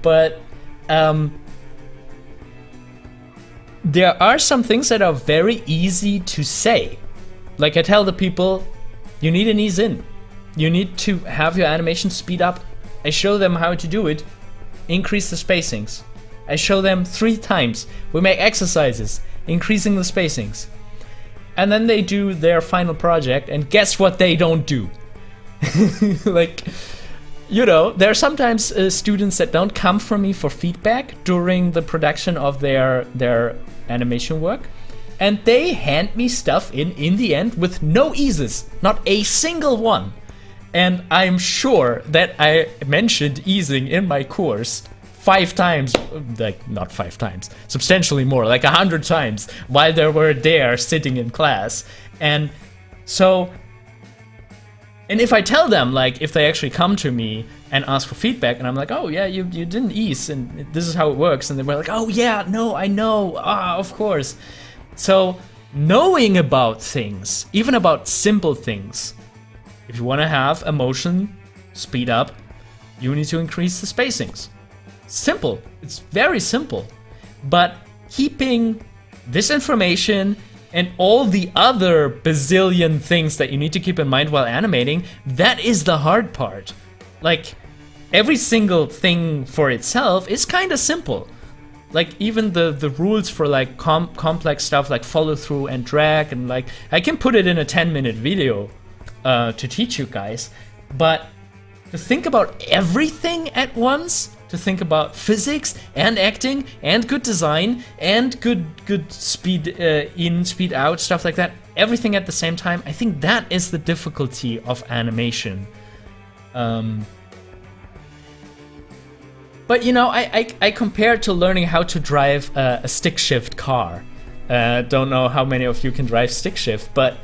But there are some things that are very easy to say. Like I tell the people, you need an ease in. You need to have your animation speed up. I show them how to do it. Increase the spacings. I show them 3 times. We make exercises, increasing the spacings. And then they do their final project, and guess what they don't do? Like, you know, there are sometimes students that don't come from me for feedback during the production of their animation work, and they hand me stuff in the end with no eases, not a single one. And I'm sure that I mentioned easing in my course 5 times, like not 5 times, substantially more, like 100 times while they were there sitting in class. And so, and if I tell them, like if they actually come to me and ask for feedback, and I'm like, oh yeah, you didn't ease, and this is how it works, and they were like, oh yeah, no, I know, of course. So knowing about things, even about simple things, if you want to have a motion speed up, you need to increase the spacings. Simple, it's very simple. But keeping this information and all the other bazillion things that you need to keep in mind while animating, that is the hard part. Like, every single thing for itself is kind of simple. Like, even the rules for like complex stuff like follow through and drag, and like, I can put it in a 10-minute video to teach you guys. But to think about everything at once, to think about physics and acting and good design and good speed in, speed out, stuff like that, everything at the same time, I think that is the difficulty of animation. But you know, I compare it to learning how to drive a stick shift car. Don't know how many of you can drive stick shift, but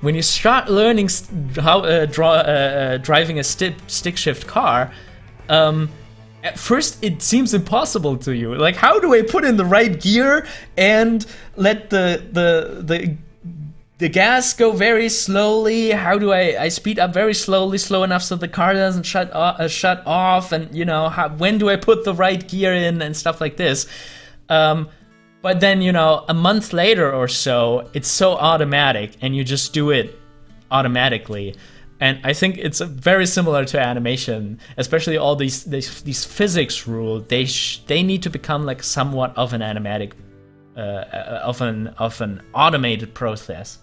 when you start learning how driving a stick shift car, at first it seems impossible to you. Like, how do I put in the right gear and let the gas go very slowly? How do I speed up very slowly, slow enough so the car doesn't shut off? And you know, when do I put the right gear in and stuff like this? But then, you know, a month later or so, it's so automatic, and you just do it automatically. And I think it's very similar to animation, especially all these physics rules. They need to become like somewhat of an animatic, of an automated process.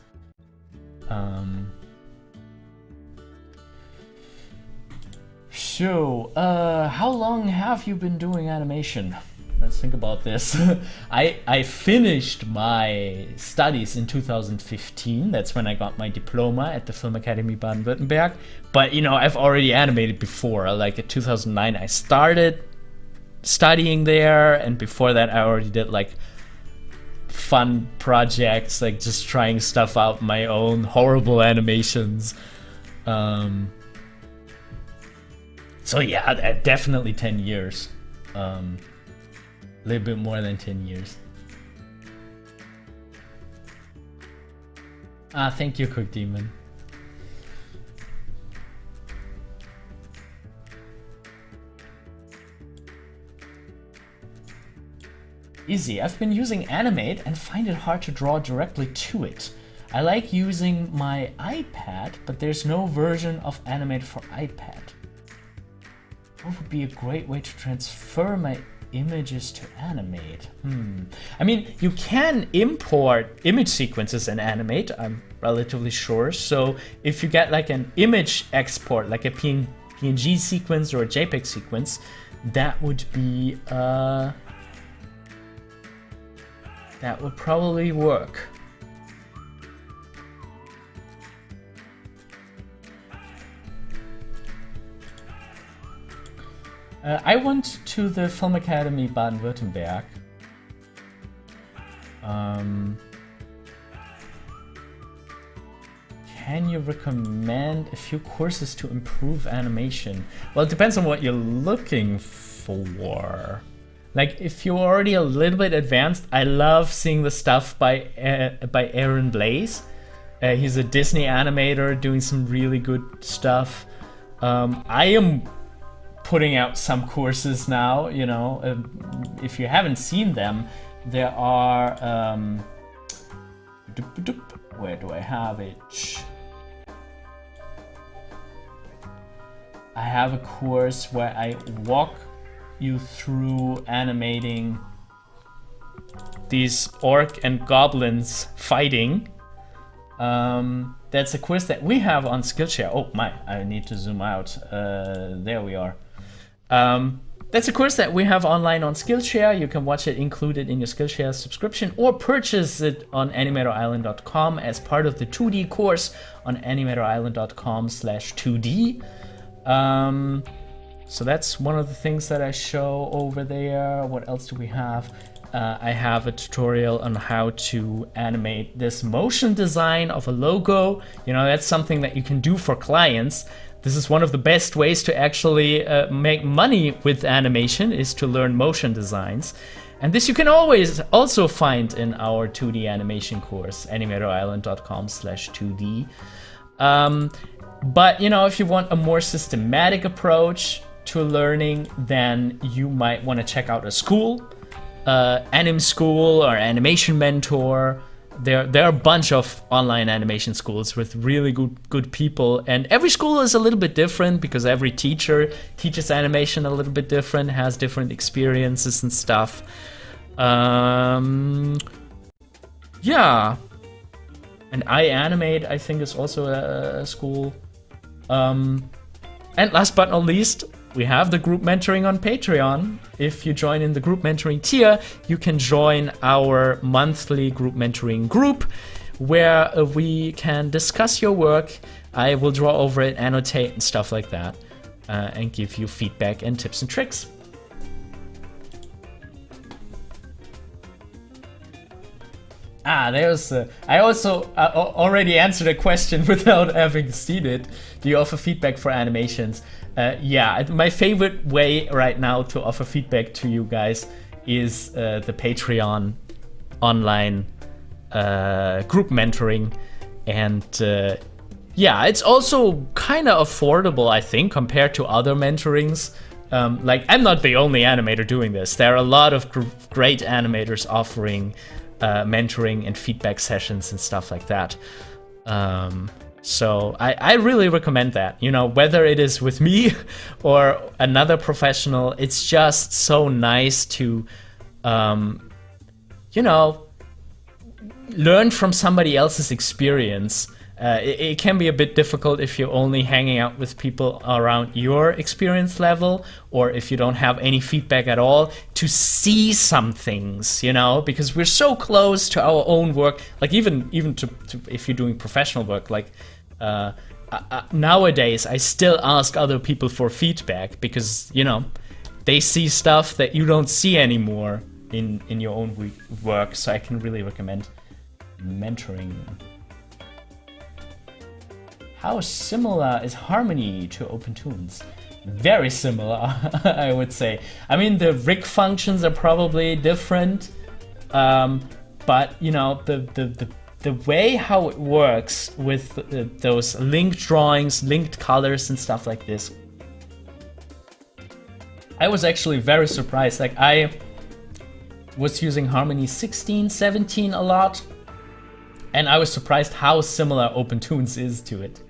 So, how long have you been doing animation? Let's think about this. I finished my studies in 2015. That's when I got my diploma at the Film Academy Baden-Württemberg. But you know, I've already animated before. Like in 2009, I started studying there, and before that, I already did like fun projects, like just trying stuff out, my own horrible animations. So yeah, definitely 10 years. A little bit more than 10 years. Thank you, Cook Demon. Easy. I've been using Animate and find it hard to draw directly to it. I like using my iPad, but there's no version of Animate for iPad. What would be a great way to transfer my images to animate. I mean, you can import image sequences and animate, I'm relatively sure. So if you get like an image export, like a PNG sequence or a JPEG sequence, that would be, that would probably work. I went to the Film Academy Baden-Württemberg. Can you recommend a few courses to improve animation? Well, it depends on what you're looking for. Like, if you're already a little bit advanced, I love seeing the stuff by Aaron Blaise. He's a Disney animator doing some really good stuff. I am putting out some courses now, you know. If you haven't seen them, there are where do I have it? I have a course where I walk you through animating these orc and goblins fighting. That's a course that we have on Skillshare. Oh my, I need to zoom out. There we are. That's a course that we have online on Skillshare. You can watch it included in your Skillshare subscription or purchase it on animatorisland.com as part of the 2D course on animatorisland.com/2D. So that's one of the things that I show over there. What else do we have? I have a tutorial on how to animate this motion design of a logo. You know, that's something that you can do for clients. This is one of the best ways to actually make money with animation, is to learn motion designs. And this you can always also find in our 2D animation course, animatorisland.com/2D. But, you know, if you want a more systematic approach to learning, then you might want to check out a school, Anim School or Animation Mentor. There are a bunch of online animation schools with really good people, and every school is a little bit different because every teacher teaches animation a little bit different, has different experiences and stuff. Yeah, and iAnimate, I think, is also a school. And last but not least, we have the group mentoring on Patreon. If you join in the group mentoring tier, you can join our monthly group mentoring group where we can discuss your work. I will draw over it, annotate and stuff like that, and give you feedback and tips and tricks. There's I also already answered a question without having seen it. Do you offer feedback for animations? Yeah, my favorite way right now to offer feedback to you guys is the Patreon online group mentoring. And yeah, it's also kind of affordable, I think, compared to other mentorings. Like, I'm not the only animator doing this. There are a lot of great animators offering mentoring and feedback sessions and stuff like that. So I really recommend that, you know, whether it is with me or another professional. It's just so nice to, you know, learn from somebody else's experience. It can be a bit difficult if you're only hanging out with people around your experience level, or if you don't have any feedback at all, to see some things, you know, because we're so close to our own work. Like even to if you're doing professional work, like nowadays I still ask other people for feedback because, you know, they see stuff that you don't see anymore in your own work. So I can really recommend mentoring. How similar is Harmony to Opentoonz? Very similar, I would say. I mean, the rig functions are probably different, but you know, the way how it works with those linked drawings, linked colors, and stuff like this, I was actually very surprised. Like, I was using Harmony 16, 17 a lot, and I was surprised how similar Opentoonz is to it.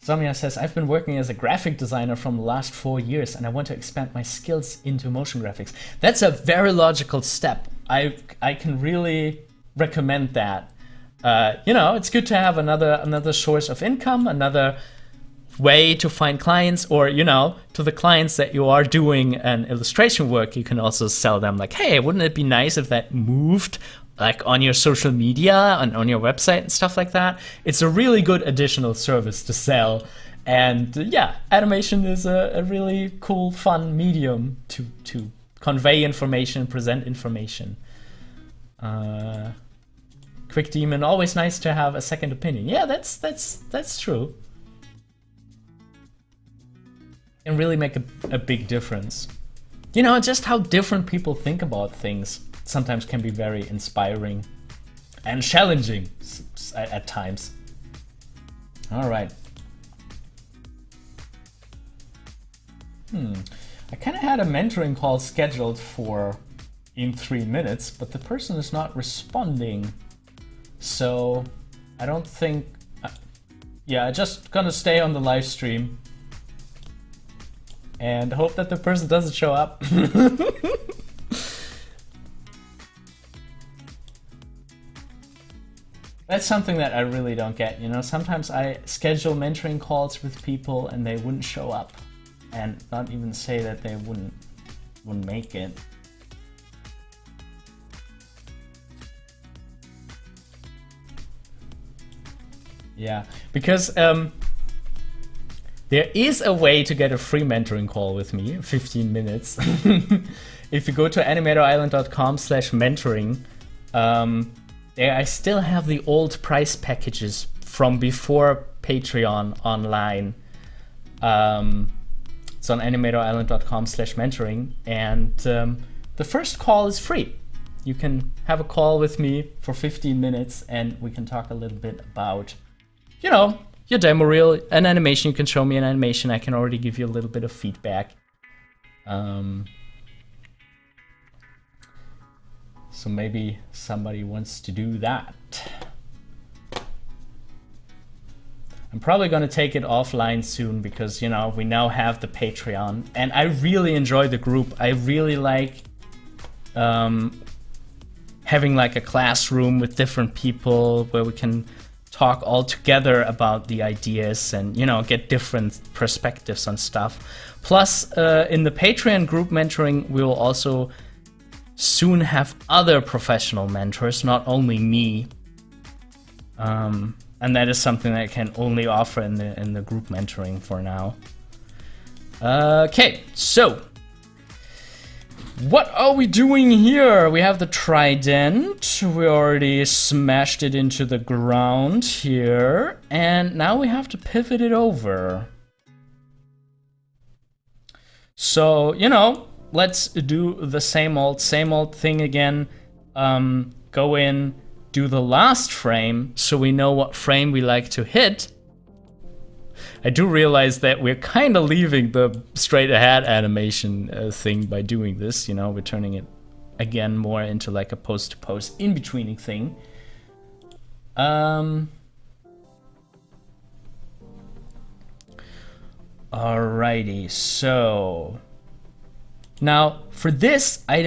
Zamia says, I've been working as a graphic designer from the last 4 years and I want to expand my skills into motion graphics. That's a very logical step. I can really recommend that. You know, it's good to have another source of income, another way to find clients, or, you know, to the clients that you are doing an illustration work, you can also sell them like, hey, wouldn't it be nice if that moved like on your social media and on your website and stuff like that? It's a really good additional service to sell. And yeah, animation is a really cool, fun medium to convey information, present information. Quick Demon, always nice to have a second opinion. Yeah, that's true. Can really make a big difference. You know, just how different people think about things sometimes can be very inspiring and challenging at times. All right. I kind of had a mentoring call scheduled for in 3 minutes, but the person is not responding. So I don't think, yeah, I'm just gonna stay on the live stream and hope that the person doesn't show up. That's something that I really don't get. You know, sometimes I schedule mentoring calls with people and they wouldn't show up, and not even say that they wouldn't make it. Yeah, because there is a way to get a free mentoring call with me, 15 minutes. If you go to animatorisland.com/mentoring, there I still have the old price packages from before Patreon online. It's on animatorisland.com/mentoring, and the first call is free. You can have a call with me for 15 minutes and we can talk a little bit about, you know, your demo reel, an animation. You can show me an animation. I can already give you a little bit of feedback. So maybe somebody wants to do that. I'm probably gonna take it offline soon because, you know, we now have the Patreon and I really enjoy the group. I really like having like a classroom with different people where we can talk all together about the ideas and, you know, get different perspectives on stuff. Plus, in the Patreon group mentoring, we will also soon have other professional mentors, not only me. And that is something that I can only offer in the group mentoring for now. Okay, so what are we doing here? We have the Trident. We already smashed it into the ground here. And now we have to pivot it over. So, you know, let's do the same old thing again. Go in, do the last frame so we know what frame we like to hit. I do realize that we're kind of leaving the straight ahead animation thing by doing this. You know, we're turning it again more into like a post to post in betweening thing. Alrighty, so now for this I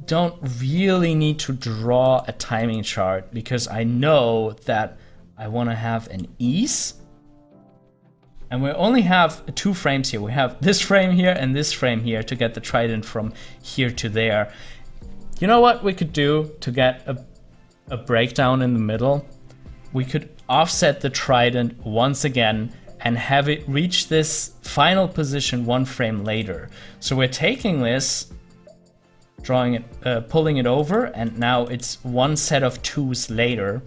don't really need to draw a timing chart because I know that I want to have an ease. And we only have 2 frames here. We have this frame here and this frame here to get the Trident from here to there. You know what we could do to get a breakdown in the middle? We could offset the Trident once again and have it reach this final position 1 frame later. So we're taking this, drawing it, pulling it over, and now it's 1 set of 2s later.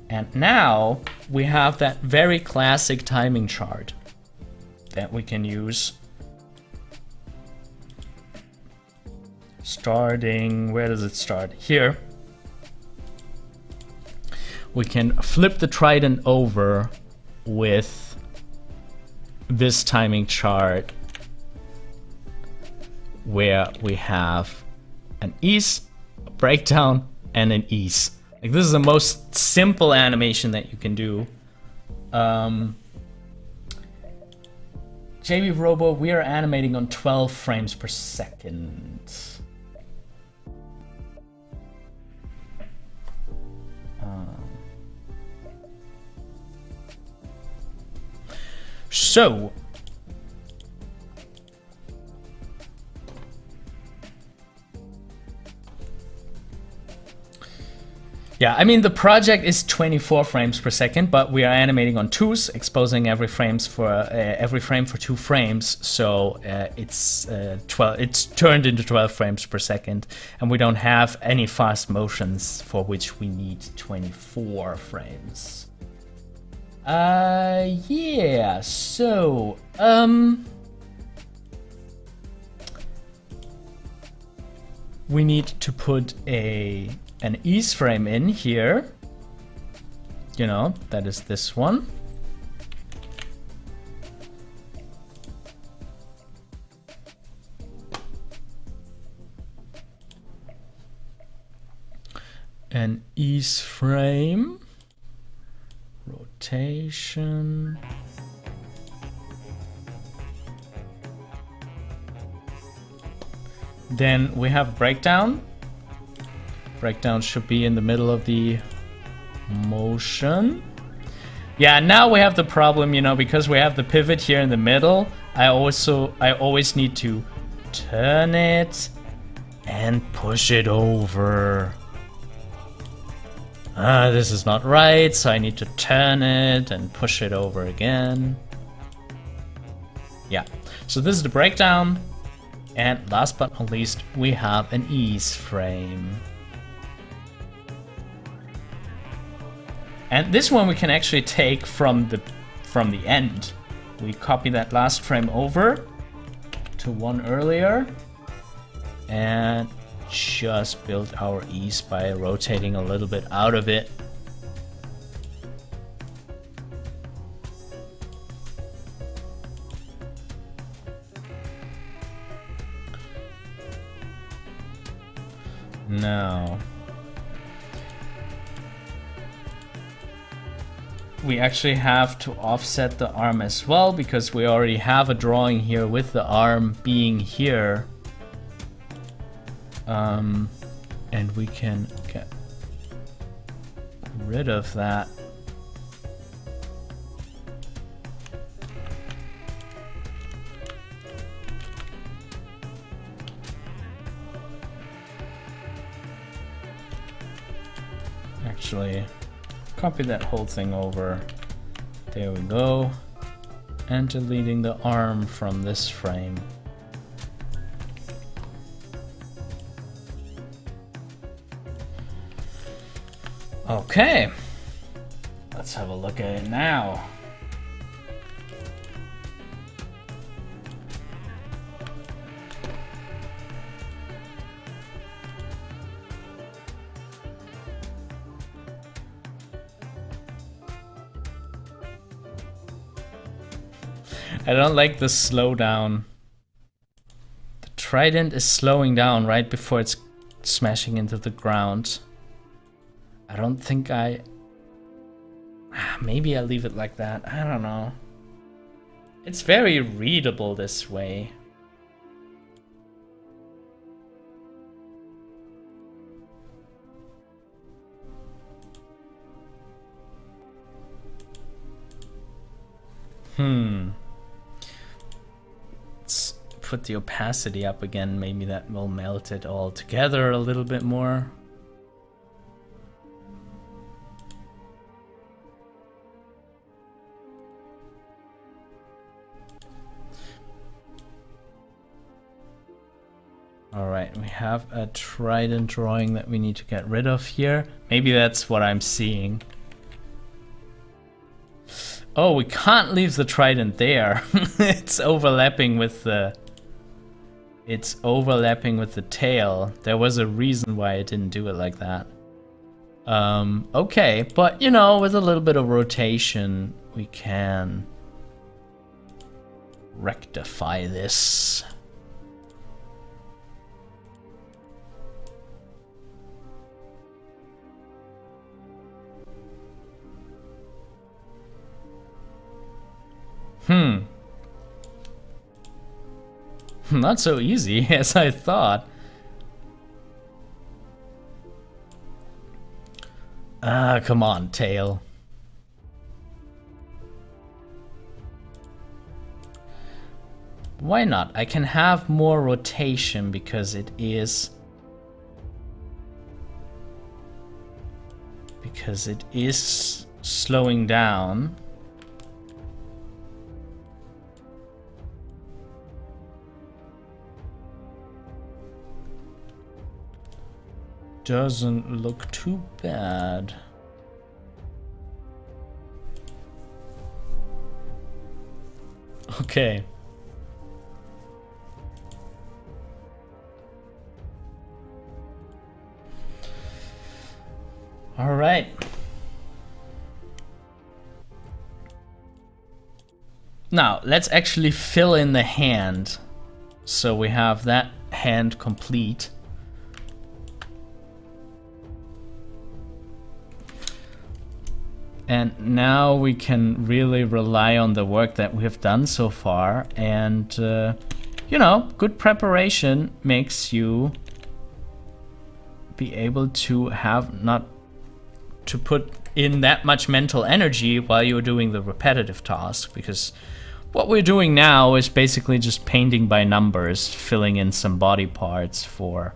And now we have that very classic timing chart that we can use. Starting, where does it start? Here. We can flip the Trident over with this timing chart where we have an ease, a breakdown, and an ease. Like, this is the most simple animation that you can do. JB Robo, we are animating on 12 frames per second. So, yeah, I mean the project is 24 frames per second, but we are animating on 2s, exposing every frame for 2 frames. So it's 12. It's turned into 12 frames per second, and we don't have any fast motions for which we need 24 frames. Yeah. So we need to put an ease frame in here. You know, that is this one. An ease frame. Rotation. Then we have breakdown. Breakdown should be in the middle of the motion. Yeah, now we have the problem, you know, because we have the pivot here in the middle. I always need to turn it and push it over. This is not right, so I need to turn it and push it over again. Yeah, so this is the breakdown. And last but not least, we have an ease frame. And this one we can actually take from the end. We copy that last frame over to one earlier and just build our ease by rotating a little bit out of it. Now we actually have to offset the arm as well, because we already have a drawing here with the arm being here. And we can get rid of that. Actually, copy that whole thing over. There we go. And deleting the arm from this frame. Okay, let's have a look at it now. I don't like the slowdown. The Trident is slowing down right before it's smashing into the ground. I don't think maybe I'll leave it like that. I don't know. It's very readable this way. Let's put the opacity up again. Maybe that will melt it all together a little bit more. Alright, we have a Trident drawing that we need to get rid of here. Maybe that's what I'm seeing. Oh, we can't leave the Trident there. It's overlapping with the tail. There was a reason why I didn't do it like that. Okay, but you know, with a little bit of rotation, we can rectify this. not so easy as I thought. Ah, come on, tail. Why not? I can have more rotation because it is... Because it is slowing down. Doesn't look too bad. Okay. All right. Now, let's actually fill in the hand. So we have that hand complete. And now we can really rely on the work that we have done so far. And, you know, good preparation makes you be able to have not to put in that much mental energy while you're doing the repetitive task, because what we're doing now is basically just painting by numbers, filling in some body parts for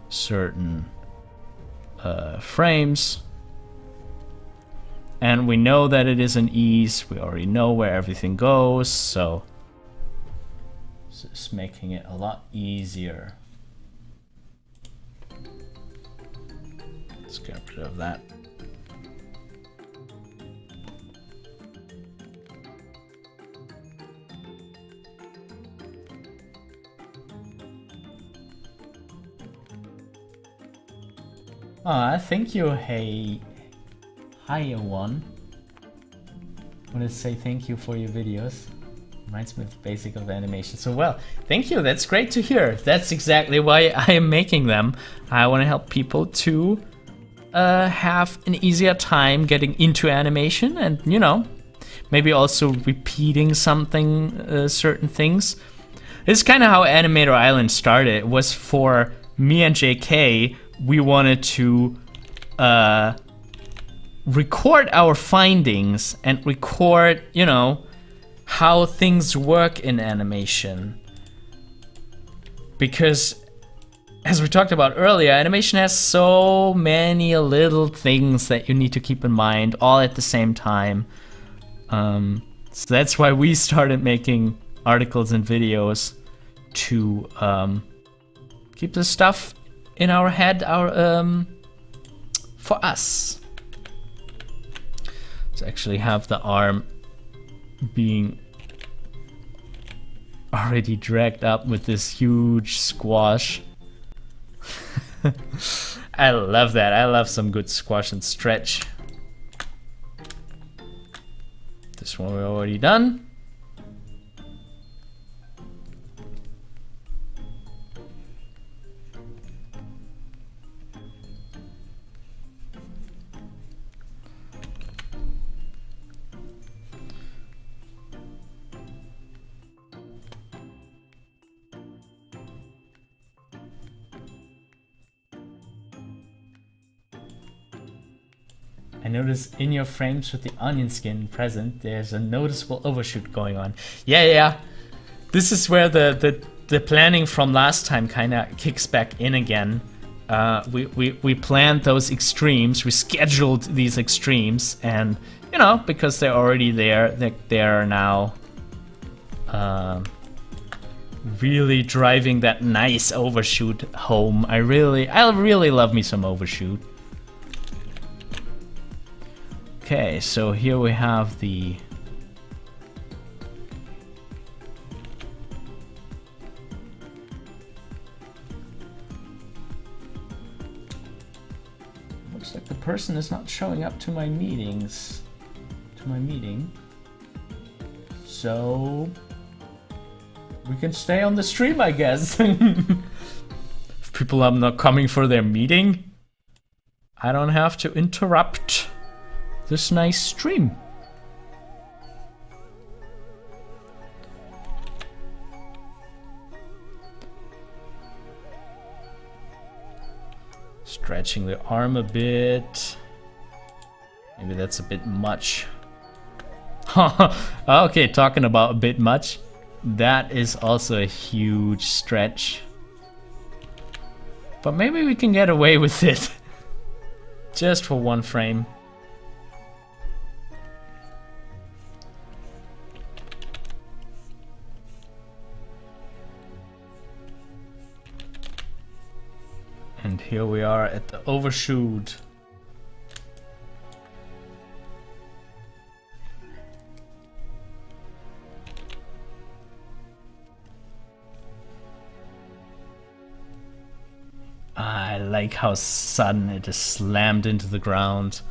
certain frames. And we know that it is an ease, we already know where everything goes, so it's just making it a lot easier. Let's get rid of that. Thank you, hey, hiya one. I want to say thank you for your videos. Reminds me of the basic of the animation. So well, thank you, that's great to hear. That's exactly why I am making them. I want to help people to have an easier time getting into animation and, you know, maybe also repeating something, certain things. This is kind of how Animator Island started. It was for me and JK. We wanted to record our findings and record, you know, how things work in animation. Because, as we talked about earlier, animation has so many little things that you need to keep in mind all at the same time. So that's why we started making articles and videos to keep this stuff in our head, for us. Let's actually have the arm being already dragged up with this huge squash. I love that. I love some good squash and stretch. This one we're already done. I notice in your frames with the onion skin present, there's a noticeable overshoot going on. Yeah. This is where the planning from last time kind of kicks back in again. We planned those extremes, we scheduled these extremes, and, you know, because they're already there, they're now really driving that nice overshoot home. I really love me some overshoot. Okay, so here we have the looks like the person is not showing up to my meetings, so we can stay on the stream, I guess. If people are not coming for their meeting, I don't have to interrupt this nice stream. Stretching the arm a bit. Maybe that's a bit much. Okay, talking about a bit much. That is also a huge stretch. But maybe we can get away with it. Just for one frame. And here we are at the overshoot. I like how sudden it is slammed into the ground.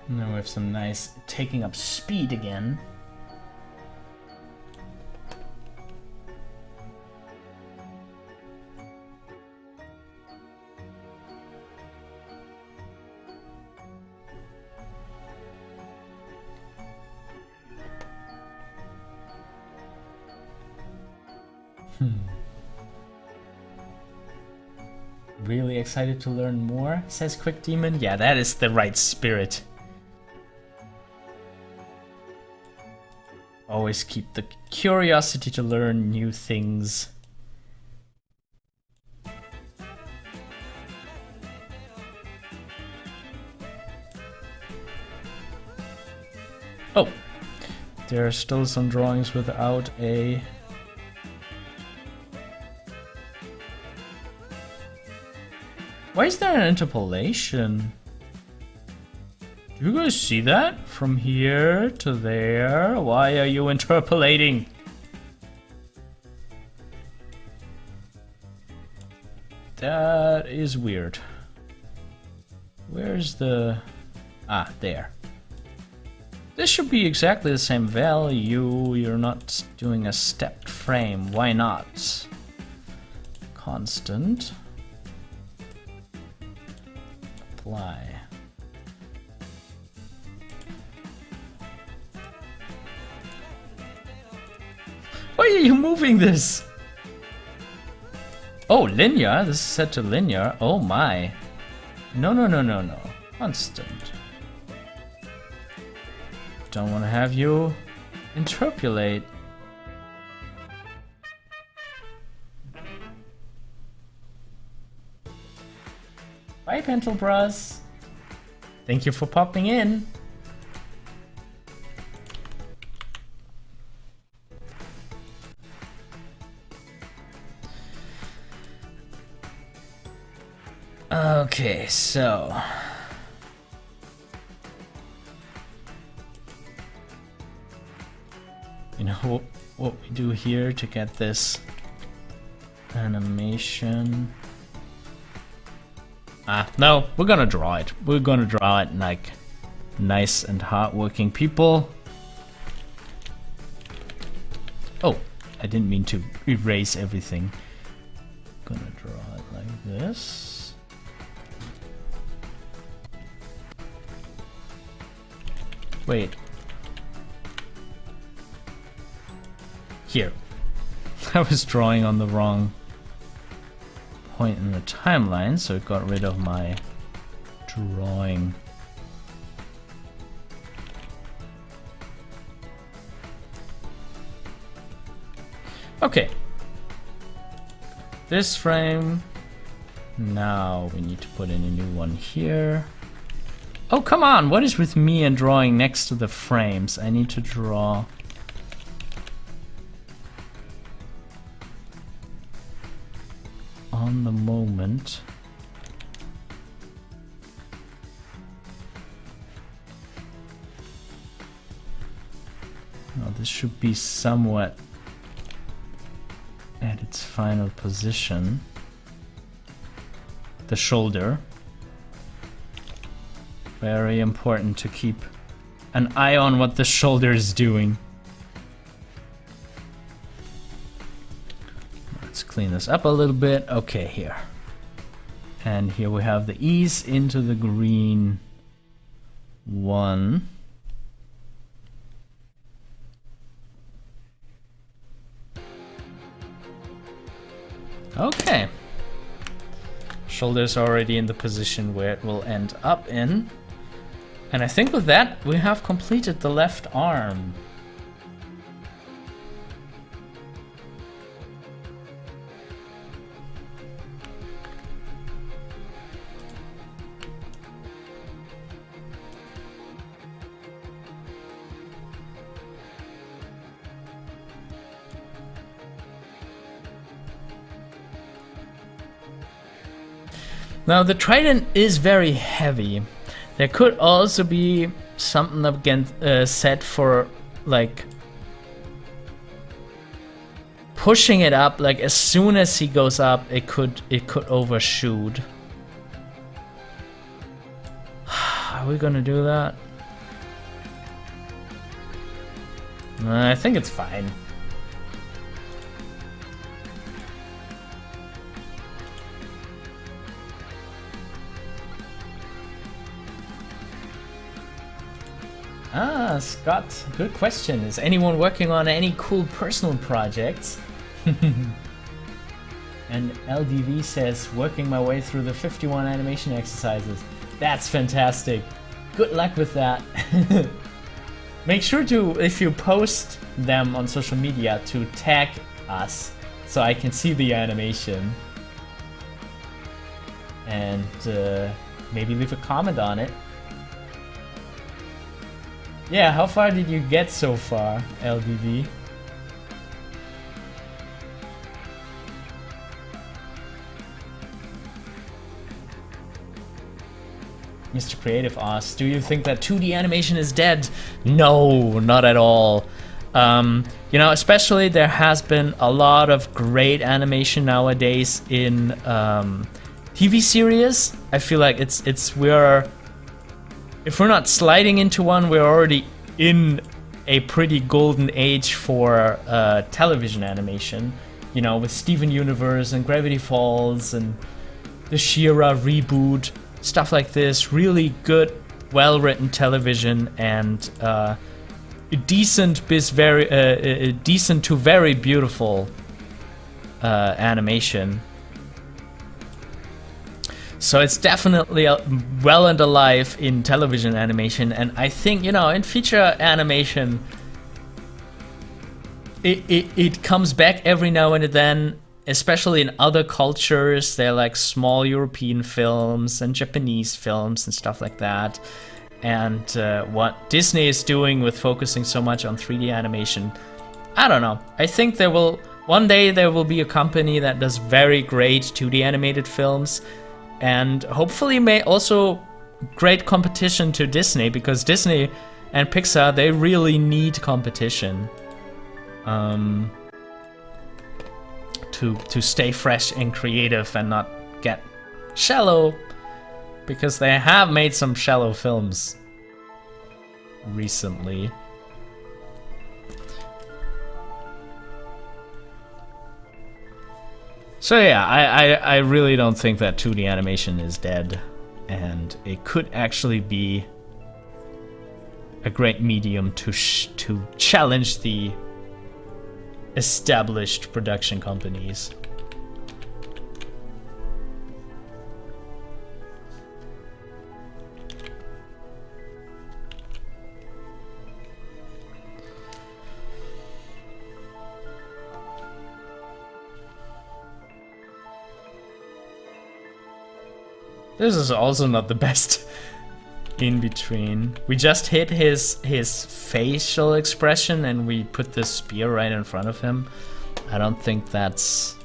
Now we have some nice taking up speed again. Really excited to learn more, says Quick Demon. Yeah, that is the right spirit. Always keep the curiosity to learn new things. Oh, there are still some drawings without a... Why is there an interpolation? Do you guys see that? From here to there? Why are you interpolating? That is weird. Where's the... Ah, there. This should be exactly the same value. You're not doing a stepped frame. Why not? Constant. Apply. Why are you moving this? Oh, linear? This is set to linear? Oh my. No, no, no, no, no. Constant. Don't want to have you interpolate. Bye, Pentel Bros. Thank you for popping in. Okay, so you know what we do here to get this animation. No, we're gonna draw it. We're gonna draw it like nice and hardworking people. Oh, I didn't mean to erase everything. Gonna draw it like this. Wait. Here. I was drawing on the wrong point in the timeline, so it got rid of my drawing. Okay. This frame. Now we need to put in a new one here. Oh, come on! What is with me and drawing next to the frames? I need to draw... on the moment. Now this should be somewhat at its final position. The shoulder. Very important to keep an eye on what the shoulder is doing. Let's clean this up a little bit. Okay, here. And here we have the ease into the green one. Okay. Shoulder's already in the position where it will end up in. And I think with that, we have completed the left arm. Now the Trident is very heavy. There could also be something against set for like pushing it up. Like as soon as he goes up, it could overshoot. Are we gonna do that? I think it's fine. Ah, Scott, good question. Is anyone working on any cool personal projects? And LDV says, working my way through the 51 animation exercises. That's fantastic. Good luck with that. Make sure to, if you post them on social media, to tag us so I can see the animation. And maybe leave a comment on it. Yeah, how far did you get so far, LDV? Mr. Creative asks, do you think that 2D animation is dead? No, not at all. You know, especially there has been a lot of great animation nowadays in TV series. I feel like if we're not sliding into one, we're already in a pretty golden age for television animation. You know, with Steven Universe and Gravity Falls and the She-Ra reboot, stuff like this. Really good, well-written television and decent to very beautiful animation. So it's definitely well and alive in television animation, and I think, you know, in feature animation, it comes back every now and then, especially in other cultures. They're like small European films and Japanese films and stuff like that. And what Disney is doing with focusing so much on 3D animation, I don't know. I think one day there will be a company that does very great 2D animated films, and hopefully may also great competition to Disney, because Disney and Pixar, they really need competition to stay fresh and creative and not get shallow, because they have made some shallow films recently. So yeah, I really don't think that 2D animation is dead, and it could actually be a great medium to challenge the established production companies. This is also not the best in between. We just hit his facial expression and we put this spear right in front of him. I don't think that's...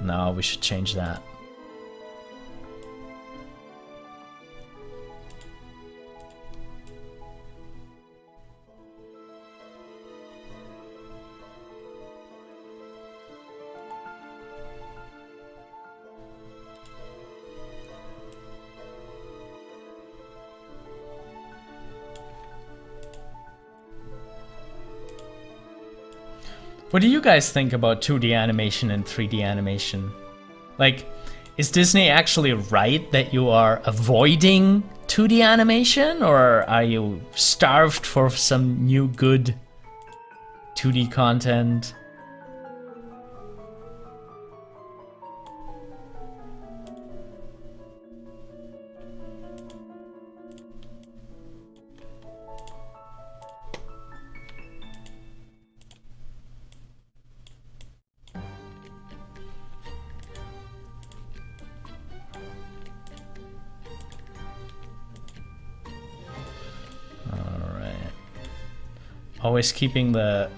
No, we should change that. What do you guys think about 2D animation and 3D animation? Like, is Disney actually right that you are avoiding 2D animation, or are you starved for some new good 2D content? Always keeping the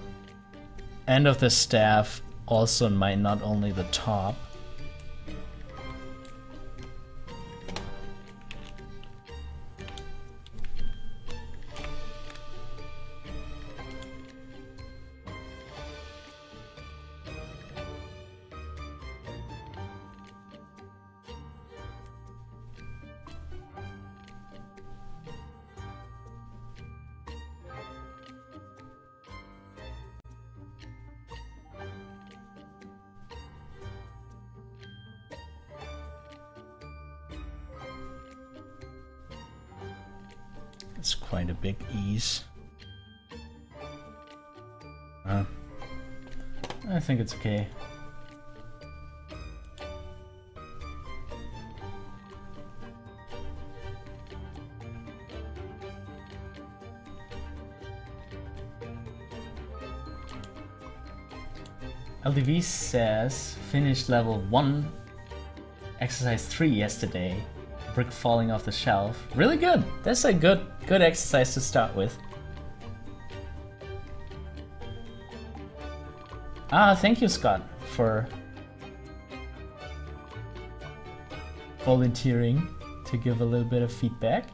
end of the staff also in mind, not only the top. It's quite a big ease. I think it's okay. LDV says finished level 1 exercise 3 yesterday. Brick falling off the shelf. Really good. That's a good exercise to start with. Thank you, Scott, for volunteering to give a little bit of feedback.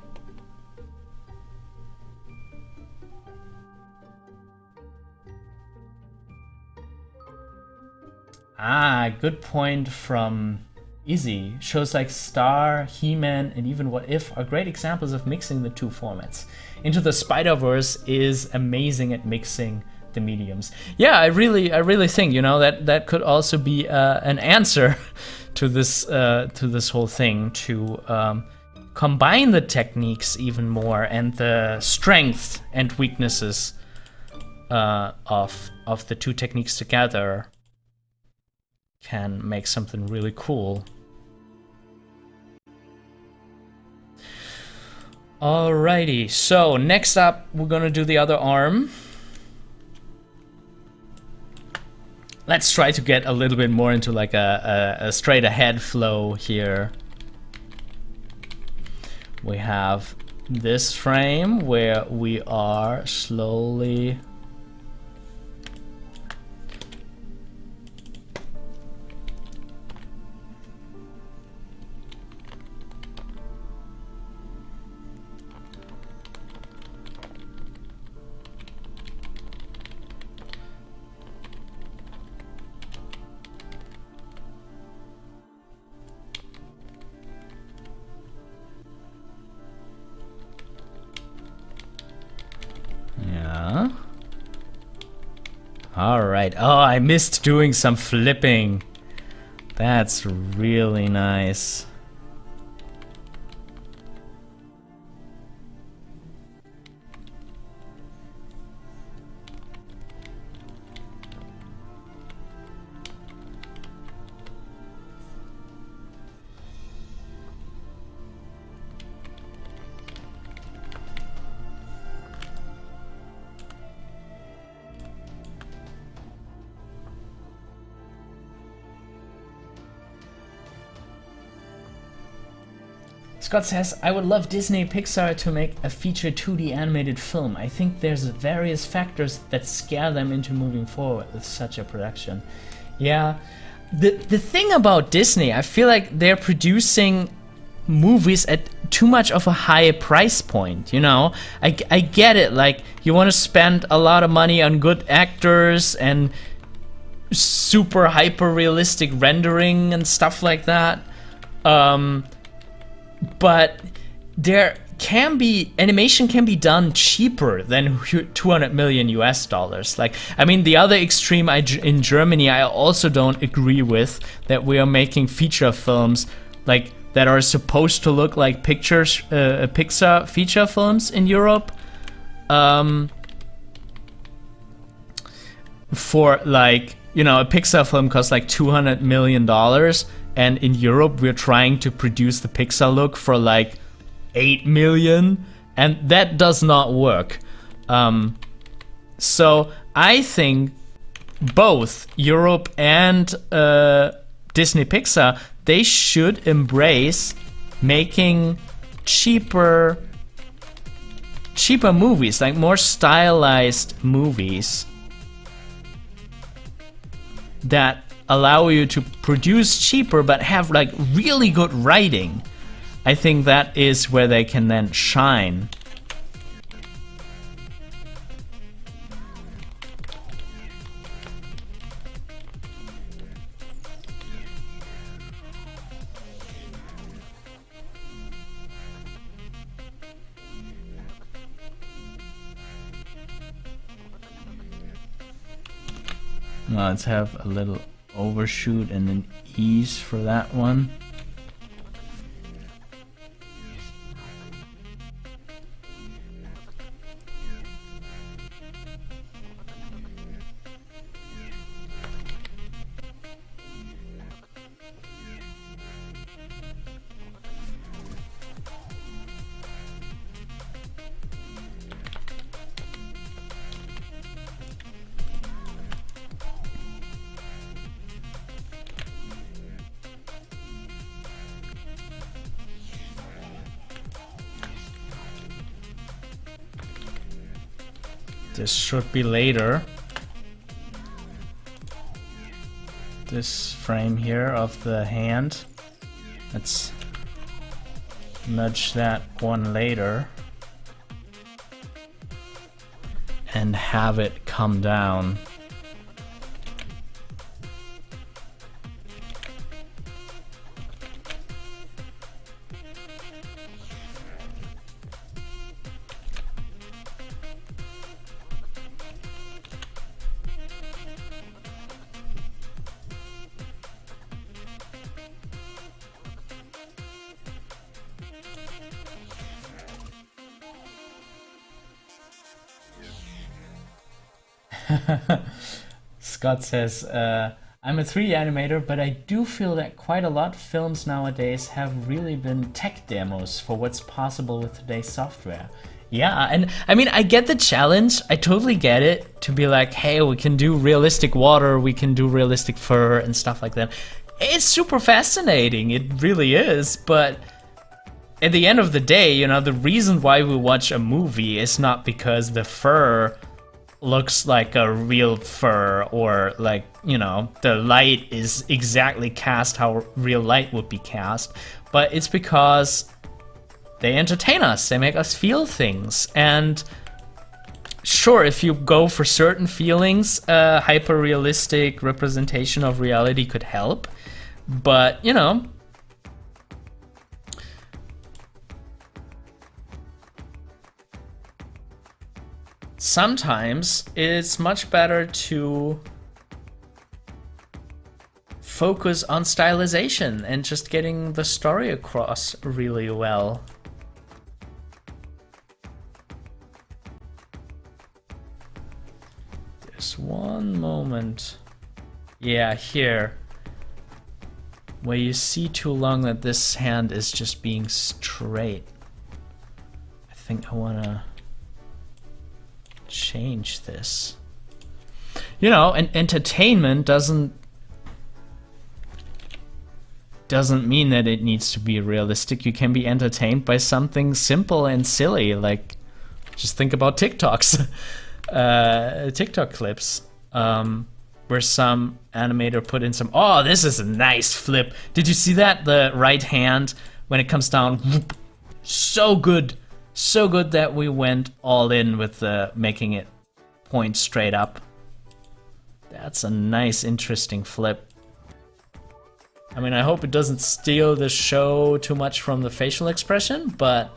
Good point from Izzy. Shows like Star, He-Man, and even What If are great examples of mixing the two formats. Into the Spider-Verse is amazing at mixing the mediums. Yeah, I really think, you know, that could also be an answer to this whole thing, to combine the techniques even more and the strengths and weaknesses of the two techniques together can make something really cool. Alrighty, so next up we're gonna do the other arm. Let's try to get a little bit more into like a straight ahead flow here. We have this frame where we are slowly Alright, oh, I missed doing some flipping. That's really nice. Scott says, I would love Disney Pixar to make a feature 2D animated film. I think there's various factors that scare them into moving forward with such a production. Yeah, the thing about Disney, I feel like they're producing movies at too much of a high price point, you know? I get it, like, you want to spend a lot of money on good actors and super hyper realistic rendering and stuff like that. But they're animation can be done cheaper than 200 million US dollars. Like, I mean, the other extreme in Germany, I also don't agree with, that we are making feature films like that are supposed to look like Pixar feature films in Europe. For like, you know, a Pixar film costs like $200 million, and in Europe we're trying to produce the Pixar look for like 8 million, and that does not work. So I think both Europe and Disney Pixar, they should embrace making cheaper movies, like more stylized movies that allow you to produce cheaper but have like really good writing. I think that is where they can then shine. Well, let's have a little overshoot and an ease for that one. This should be later. This frame here of the hand. Let's nudge that one later and have it come down. Scott says, I'm a 3D animator, but I do feel that quite a lot of films nowadays have really been tech demos for what's possible with today's software. Yeah, and I mean, I get the challenge. I totally get it, to be like, hey, we can do realistic water, we can do realistic fur and stuff like that. It's super fascinating, it really is, but at the end of the day, you know, the reason why we watch a movie is not because the fur looks like a real fur, or like, you know, the light is exactly cast how real light would be cast, but it's because they entertain us, they make us feel things. And sure, if you go for certain feelings, hyper-realistic representation of reality could help, but, you know, sometimes it's much better to focus on stylization and just getting the story across really well. There's one moment, yeah, here, where you see too long that this hand is just being straight. I think I wanna change this. You know, and entertainment doesn't mean that it needs to be realistic. You can be entertained by something simple and silly, like just think about TikToks, TikTok clips, where some animator put in some, oh, this is a nice flip. Did you see that? The right hand, when it comes down, whoop, so good. So good that we went all in with making it point straight up. That's a nice, interesting flip. I mean, I hope it doesn't steal the show too much from the facial expression, but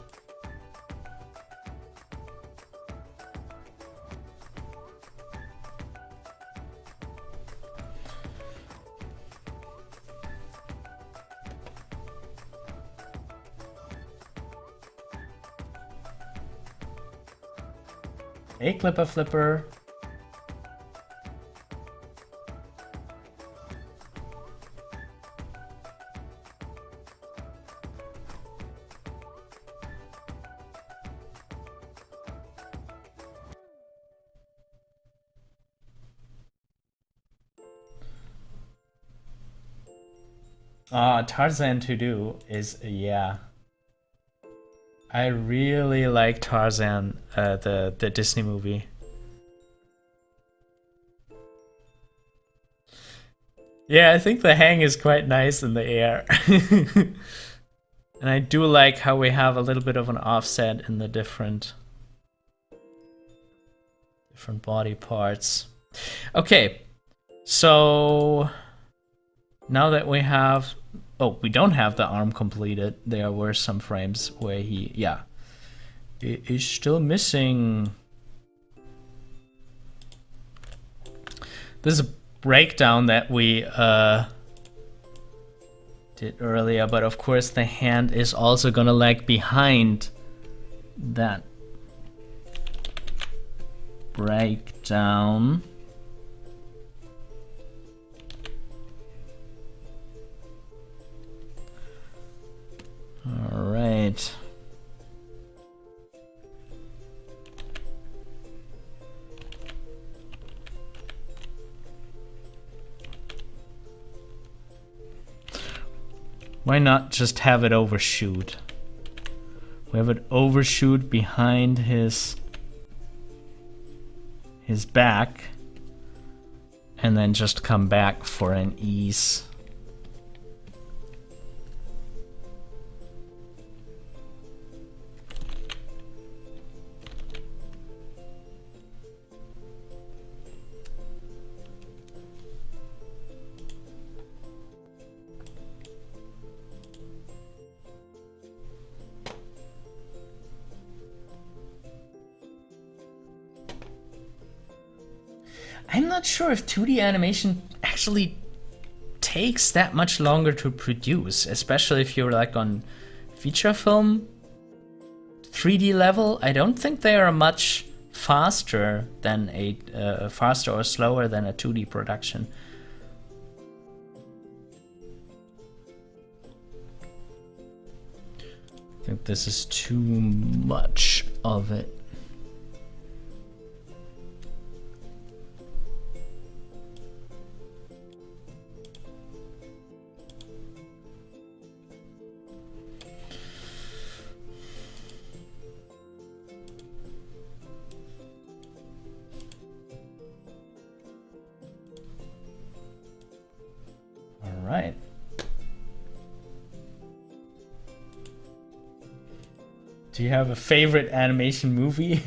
Hey, Clipper Flipper. Tarzan to do is, yeah. I really like Tarzan, the Disney movie. Yeah, I think the hang is quite nice in the air. And I do like how we have a little bit of an offset in the different body parts. Okay, so now that we have, oh, we don't have the arm completed. There were some frames where he, yeah, it is still missing. This is a breakdown that we did earlier, but of course the hand is also gonna lag behind that breakdown. All right. Why not just have it overshoot? We have it overshoot behind his back and then just come back for an ease. I'm not sure if 2D animation actually takes that much longer to produce, especially if you're like on feature film 3D level. I don't think they are much faster than faster or slower than a 2D production. I think this is too much of it. Right. Do you have a favorite animation movie?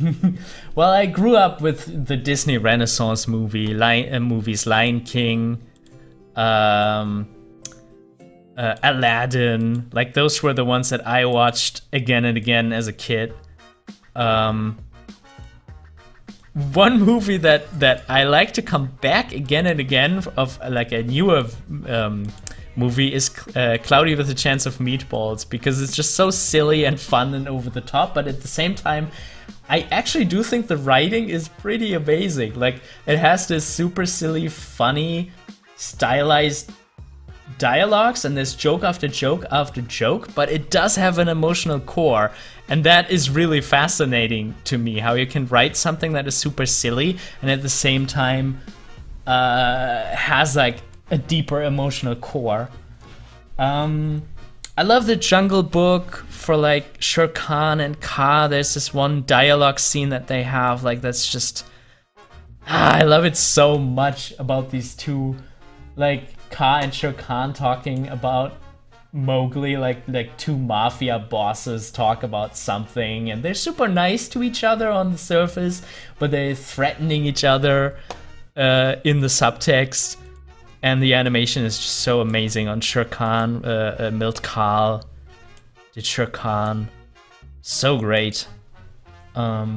Well, I grew up with the Disney Renaissance movies, Lion King, Aladdin. Like those were the ones that I watched again and again as a kid. One movie that I like to come back again and again of like a newer movie is Cloudy with a Chance of Meatballs, because it's just so silly and fun and over the top, but at the same time I actually do think the writing is pretty amazing. Like it has this super silly, funny, stylized dialogues and there's joke after joke after joke, but it does have an emotional core, and that is really fascinating to me, how you can write something that is super silly and at the same time has like a deeper emotional core. I love the Jungle Book for like Shere Khan and Kaa. There's this one dialogue scene that they have, like that's just I love it so much about these two, like Kaa and Shere Khan talking about Mowgli, like two mafia bosses talk about something, and they're super nice to each other on the surface, but they're threatening each other in the subtext. And the animation is just so amazing on Shere Khan. Milt Kahl did Shere Khan, so great. Yeah,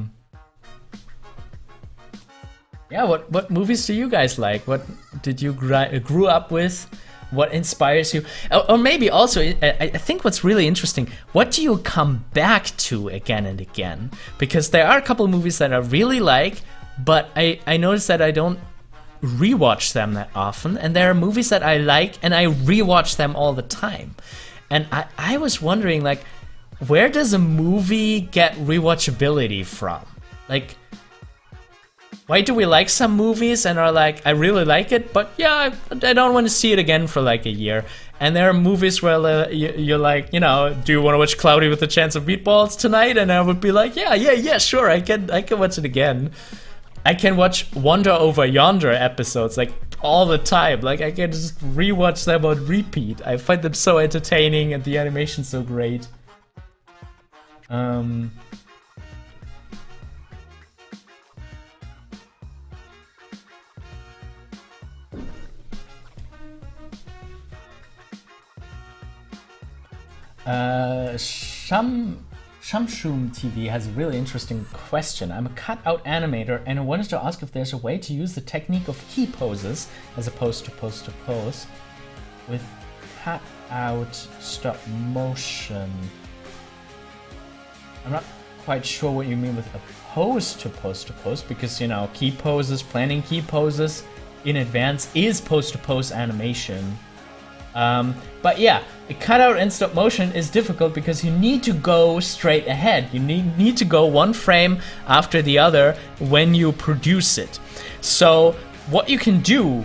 what movies do you guys like? What did you grew up with? what inspires you, or maybe also, I think what's really interesting, what do you come back to again and again? Because there are a couple of movies that I really like, but I notice that I don't rewatch them that often, and there are movies that I like and I rewatch them all the time. And I was wondering, like, where does a movie get rewatchability from? Like, why do we like some movies and are like, I really like it, but yeah, I don't want to see it again for like a year. And there are movies where you're like, you know, do you want to watch Cloudy with a Chance of Meatballs tonight? And I would be like, yeah, sure, I can watch it again. I can watch Wonder Over Yonder episodes like all the time. Like, I can just rewatch them on repeat. I find them so entertaining and the animation's so great. Shamshum TV has a really interesting question. I'm a cutout animator and I wanted to ask if there's a way to use the technique of key poses as opposed to pose to pose with cutout stop motion. I'm not quite sure what you mean with opposed to pose to pose, because, you know, key poses, planning key poses in advance is pose to pose animation. But yeah, a cutout in stop motion is difficult because you need to go straight ahead. You need to go one frame after the other when you produce it. So what you can do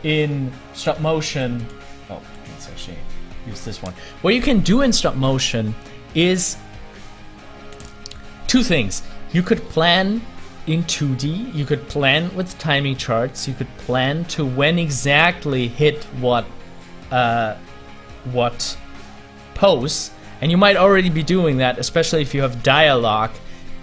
in stop motion, oh, let's actually use this one. What you can do in stop motion is two things. You could plan in 2D, you could plan with timing charts, you could plan to when exactly hit what pose, and you might already be doing that, especially if you have dialogue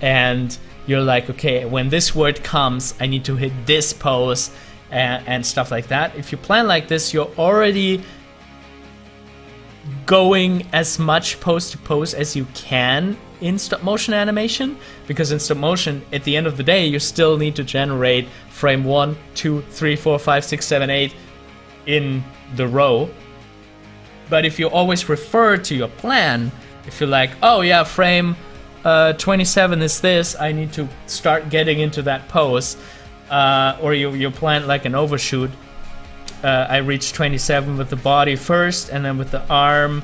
and you're like, okay, when this word comes, I need to hit this pose and stuff like that. If you plan like this, you're already going as much pose to pose as you can in stop motion animation, because in stop motion, at the end of the day, you still need to generate frame 1, 2, 3, 4, 5, 6, 7, 8 in the row. But if you always refer to your plan, if you're like, oh yeah, frame 27 is this, I need to start getting into that pose, or you plan like an overshoot. I reach 27 with the body first, and then with the arm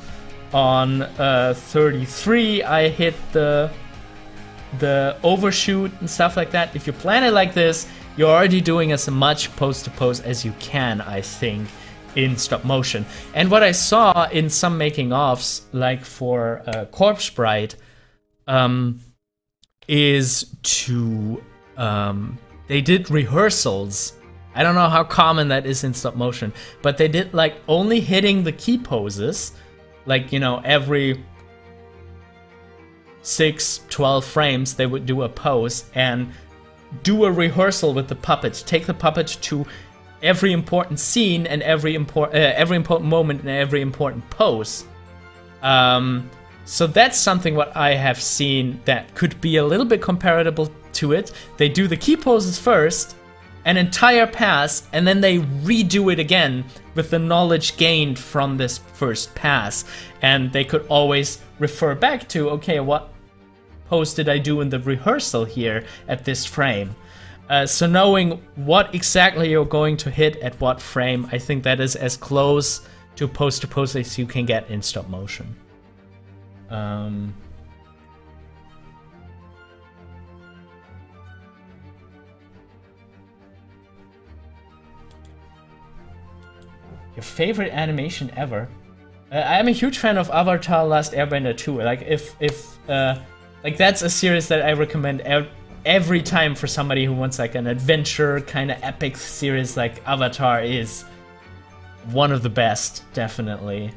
on 33, I hit the overshoot and stuff like that. If you plan it like this, you're already doing as much pose to pose as you can, I think, in stop motion. And what I saw in some making offs, like for Corpse Bride, is to they did rehearsals. I don't know how common that is in stop motion, but they did like only hitting the key poses, like, you know, every 6-12 frames they would do a pose and do a rehearsal with the puppet, take the puppet to every important scene and every important moment and every important pose. So that's something what I have seen that could be a little bit comparable to it. They do the key poses first, an entire pass, and then they redo it again with the knowledge gained from this first pass. And they could always refer back to, okay, what pose did I do in the rehearsal here at this frame? So knowing what exactly you're going to hit at what frame, I think that is as close to pose as you can get in stop motion. Your favorite animation ever? I'm a huge fan of Avatar: Last Airbender 2. Like, like that's a series that I recommend every time for somebody who wants like an adventure kind of epic series. Like Avatar is one of the best, definitely.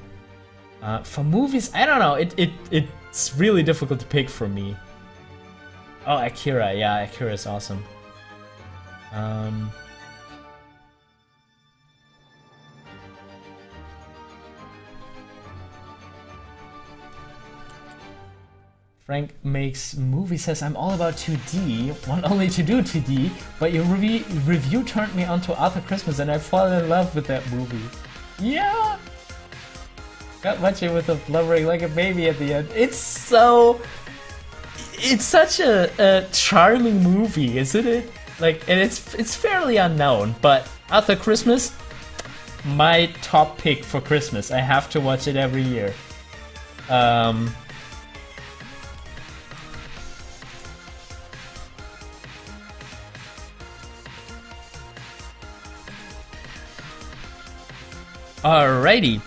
For movies, I don't know. It's really difficult to pick for me. Oh, Akira, yeah, Akira is awesome. Frank Makes Movie says, I'm all about 2D, want only to do 2D, but your review turned me onto Arthur Christmas and I fall in love with that movie. Yeah, Got Machi with a blubbering like a baby at the end. It's such a charming movie, isn't it? Like, and it's fairly unknown, but After Christmas, my top pick for Christmas. I have to watch it every year. Alrighty.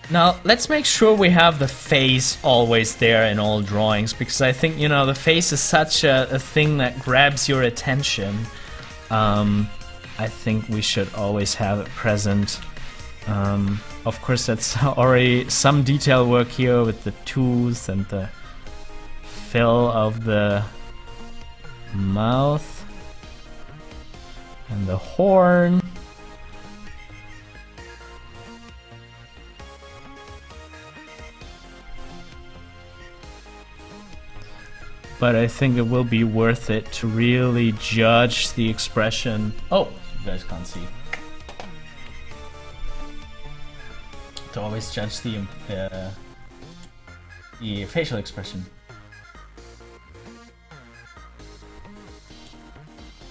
Now, let's make sure we have the face always there in all drawings, because I think, you know, the face is such a thing that grabs your attention. I think we should always have it present. Of course, that's already some detail work here with the tooth and the fill of the mouth and the horn. But I think it will be worth it to really judge the expression. Oh, you guys can't see. To always judge the facial expression.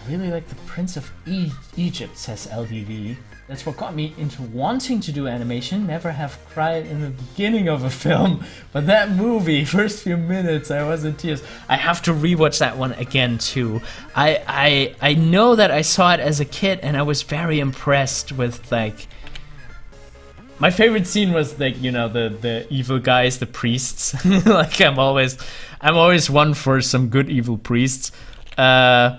I really like the Prince of Egypt, says LDV. That's what got me into wanting to do animation. Never have cried in the beginning of a film, but that movie, first few minutes, I was in tears. I have to rewatch that one again too. I know that I saw it as a kid, and I was very impressed with, like, my favorite scene was, like, you know, the evil guys, the priests. Like, I'm always one for some good evil priests. But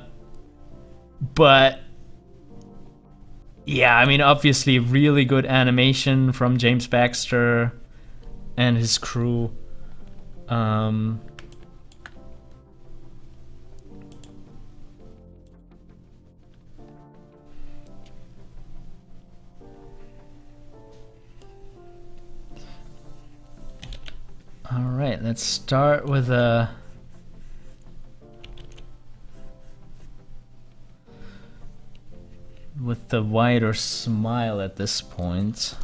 yeah, I mean, obviously really good animation from James Baxter and his crew. All right, let's start with a the wider smile at this point.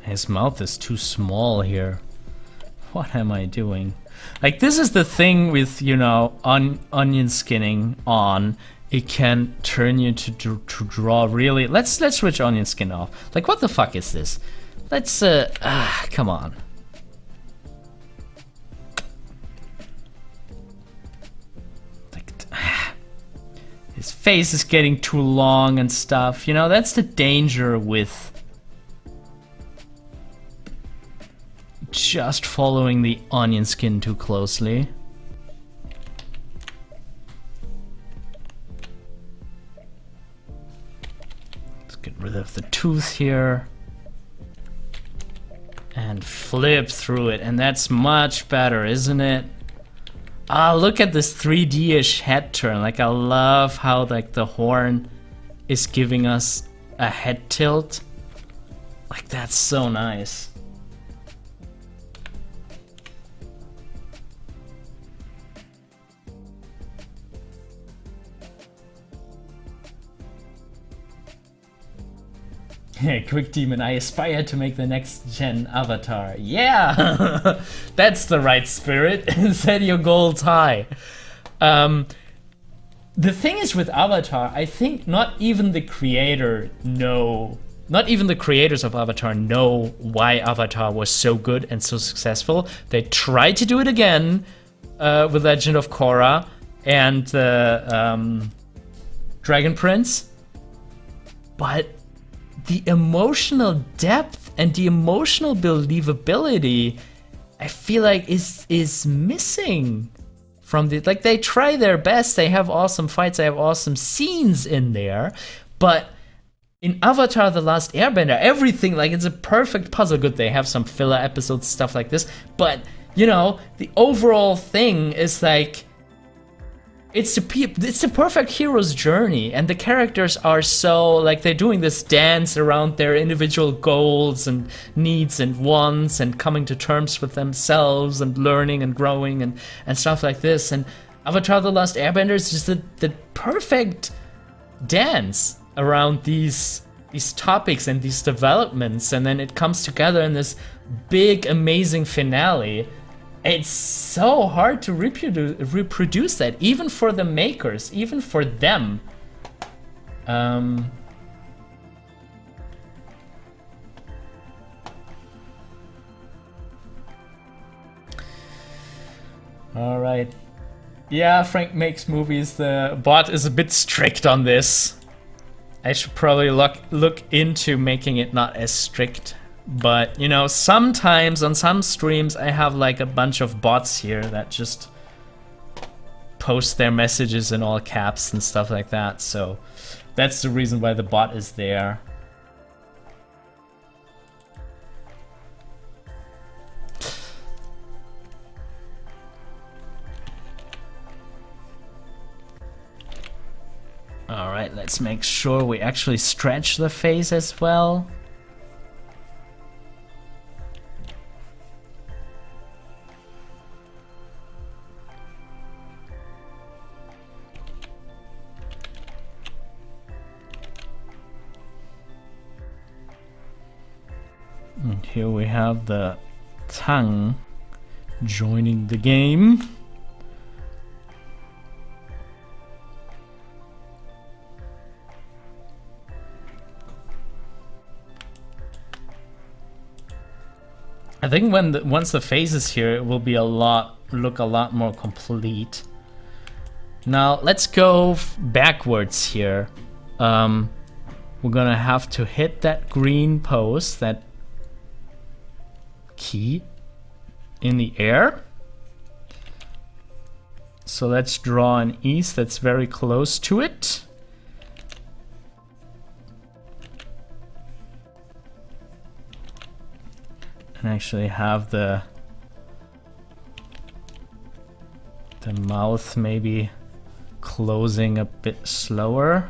His mouth is too small here. What am I doing? Like, this is the thing with, you know, onion skinning on. It can turn you to draw really. Let's switch onion skin off. Like, what the fuck is this? Let's come on. Like, his face is getting too long and stuff. You know, that's the danger with just following the onion skin too closely. Let's get rid of the tooth here and flip through it, and that's much better, isn't it? Ah, look at this 3D-ish head turn. Like, I love how, like, the horn is giving us a head tilt. Like, that's so nice. Quick Demon, I aspire to make the next gen avatar. Yeah! That's the right spirit. Set your goals high. The thing is with Avatar, I think not even the creators of Avatar know why Avatar was so good and so successful. They tried to do it again with Legend of Korra and Dragon Prince, but the emotional depth and the emotional believability, I feel like is missing from the, like, they try their best, they have awesome fights, they have awesome scenes in there, but in Avatar The Last Airbender, everything, like, it's a perfect puzzle. Good, they have some filler episodes, stuff like this, but, you know, the overall thing is, like, it's the perfect hero's journey, and the characters are so like they're doing this dance around their individual goals and needs and wants and coming to terms with themselves and learning and growing and stuff like this. And Avatar: The Last Airbender is just the perfect dance around these topics and these developments, and then it comes together in this big amazing finale. It's so hard to reproduce that, even for the makers, even for them. All right. Yeah, Frank makes movies. The bot is a bit strict on this. I should probably look into making it not as strict. But, you know, sometimes on some streams I have like a bunch of bots here that just post their messages in all caps and stuff like that. So that's the reason why the bot is there. Alright, let's make sure we actually stretch the face as well. And here we have the tongue joining the game. I think once the face is here, it will be look a lot more complete. Now let's go backwards here. We're gonna have to hit that green post, that key in the air. So let's draw an east that's very close to it. And actually have the mouth maybe closing a bit slower.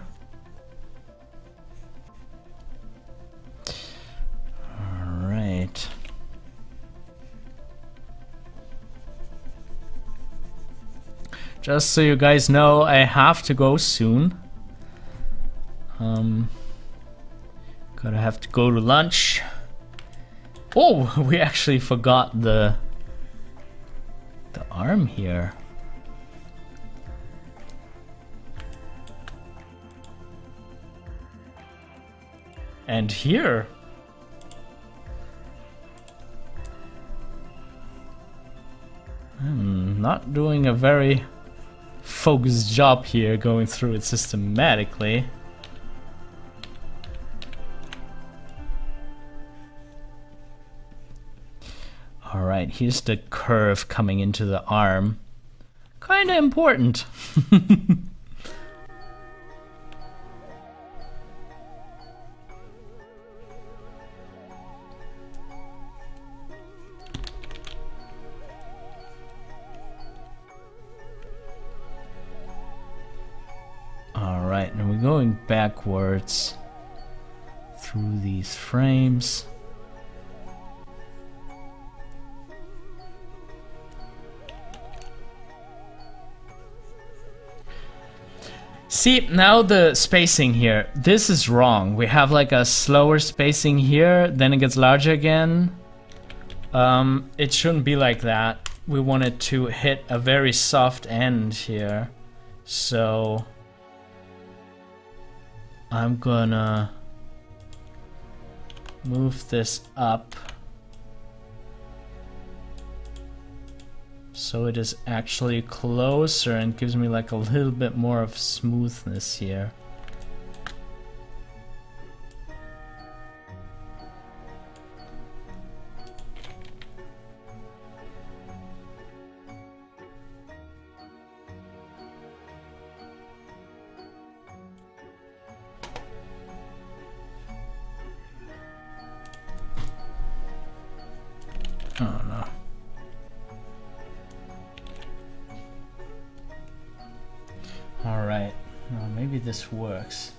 All right. Just so you guys know, I have to go soon. Gonna have to go to lunch. Oh, we actually forgot the arm here. And here. I'm not doing a very focused job here, going through it systematically. Alright, here's the curve coming into the arm. Kinda important. Alright, and we're going backwards through these frames. See, now the spacing here, this is wrong. We have like a slower spacing here, then it gets larger again. It shouldn't be like that. We want it to hit a very soft end here. So I'm gonna move this up so it is actually closer and gives me like a little bit more of smoothness here. Oh no. maybe this works.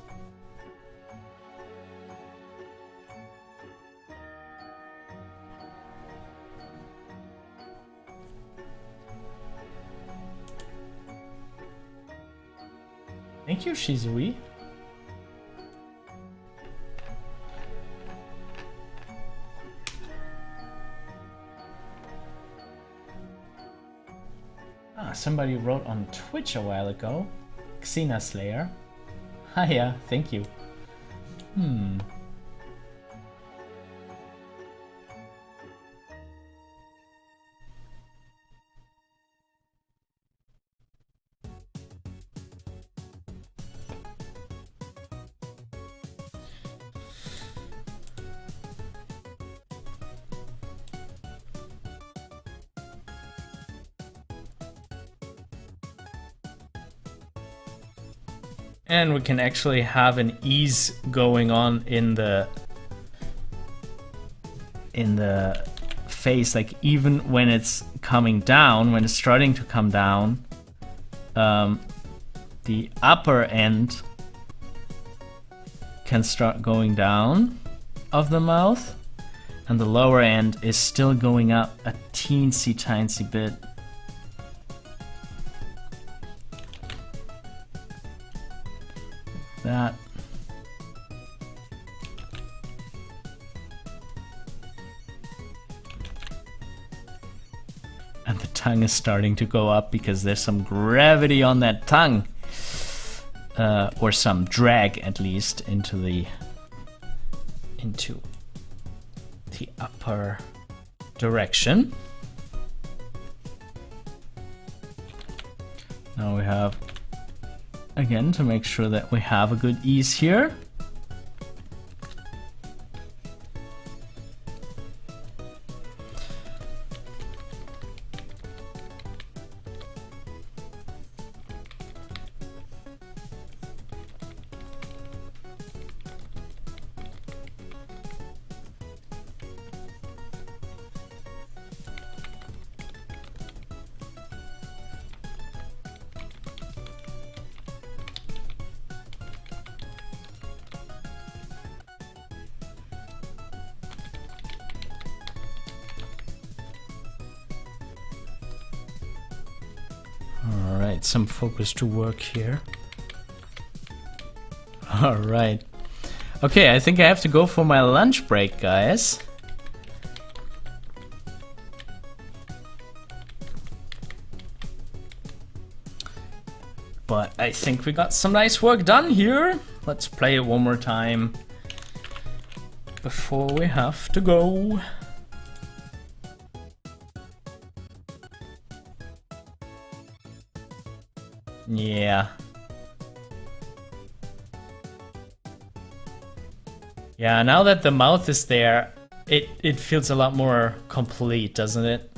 Thank you, Shizui. Ah, somebody wrote on Twitch a while ago. Xena Slayer. Hiya, thank you. And we can actually have an ease going on in the face, like even when it's coming down, when it's starting to come down, the upper end can start going down of the mouth, and the lower end is still going up a teensy bit. That. And the tongue is starting to go up because there's some gravity on that tongue. Or some drag, at least, into the upper direction. Now we have, again, to make sure that we have a good ease here. Alright, some focus to work here. Alright. Okay, I think I have to go for my lunch break, guys. But I think we got some nice work done here. Let's play it one more time before we have to go. Yeah. Yeah, now that the mouth is there, it feels a lot more complete, doesn't it?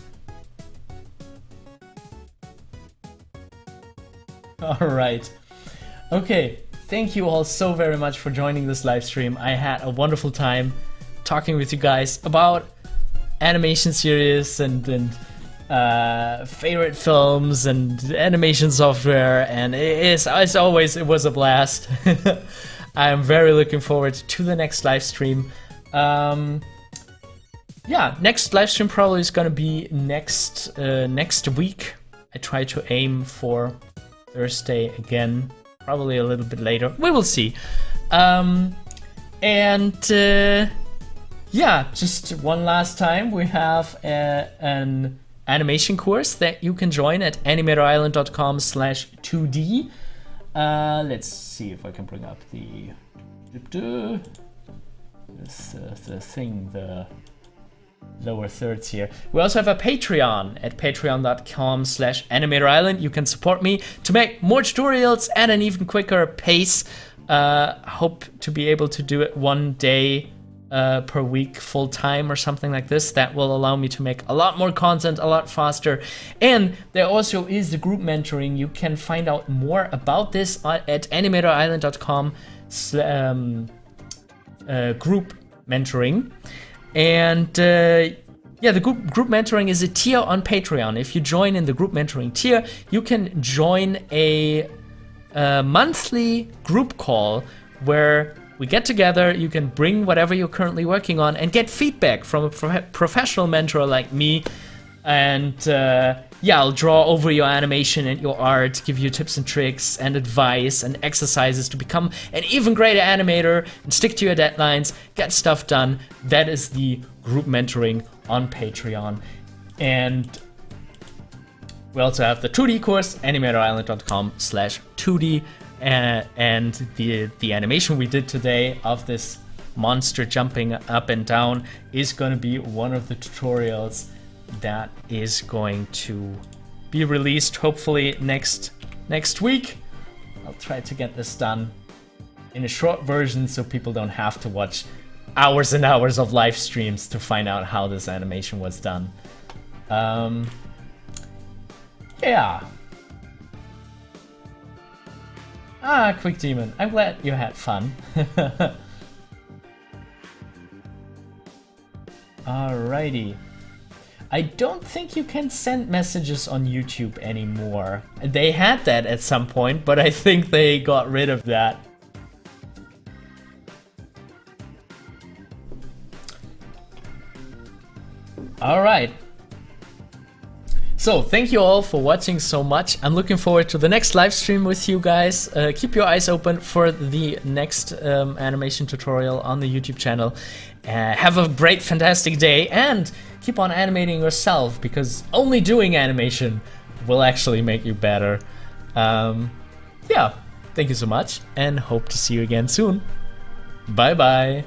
Alright. Okay, thank you all so very much for joining this live stream. I had a wonderful time talking with you guys about animation series and favorite films and animation software, and as always, it was a blast. I am very looking forward to the next live stream. Yeah, next live stream probably is gonna be next week. I try to aim for Thursday again, probably a little bit later. We will see. Yeah, just one last time, we have an animation course that you can join at animatorisland.com/2D. Let's see if I can bring up the lower thirds here. We also have a Patreon at patreon.com/animatorisland. You can support me to make more tutorials at an even quicker pace. Hope to be able to do it one day per week full time or something like this. That will allow me to make a lot more content a lot faster. And there also is the group mentoring. You can find out more about this at animatorisland.com group mentoring. And yeah, the group mentoring is a tier on Patreon. If you join in the group mentoring tier, you can join a a monthly group call where we get together. You can bring whatever you're currently working on and get feedback from a professional mentor like me. And yeah, I'll draw over your animation and your art, give you tips and tricks and advice and exercises to become an even greater animator and stick to your deadlines, get stuff done. That is the group mentoring on Patreon. And we also have the 2D course, animatorisland.com/2D, and the animation we did today of this monster jumping up and down is going to be one of the tutorials that is going to be released hopefully next week. I'll try to get this done in a short version so people don't have to watch hours and hours of live streams to find out how this animation was done. Yeah. Quick Demon, I'm glad you had fun. Alrighty. I don't think you can send messages on YouTube anymore. They had that at some point, but I think they got rid of that. Alright. So, thank you all for watching so much. I'm looking forward to the next live stream with you guys. Keep your eyes open for the next animation tutorial on the YouTube channel. Have a great, fantastic day, and keep on animating yourself, because only doing animation will actually make you better. Yeah, thank you so much, and hope to see you again soon. Bye bye.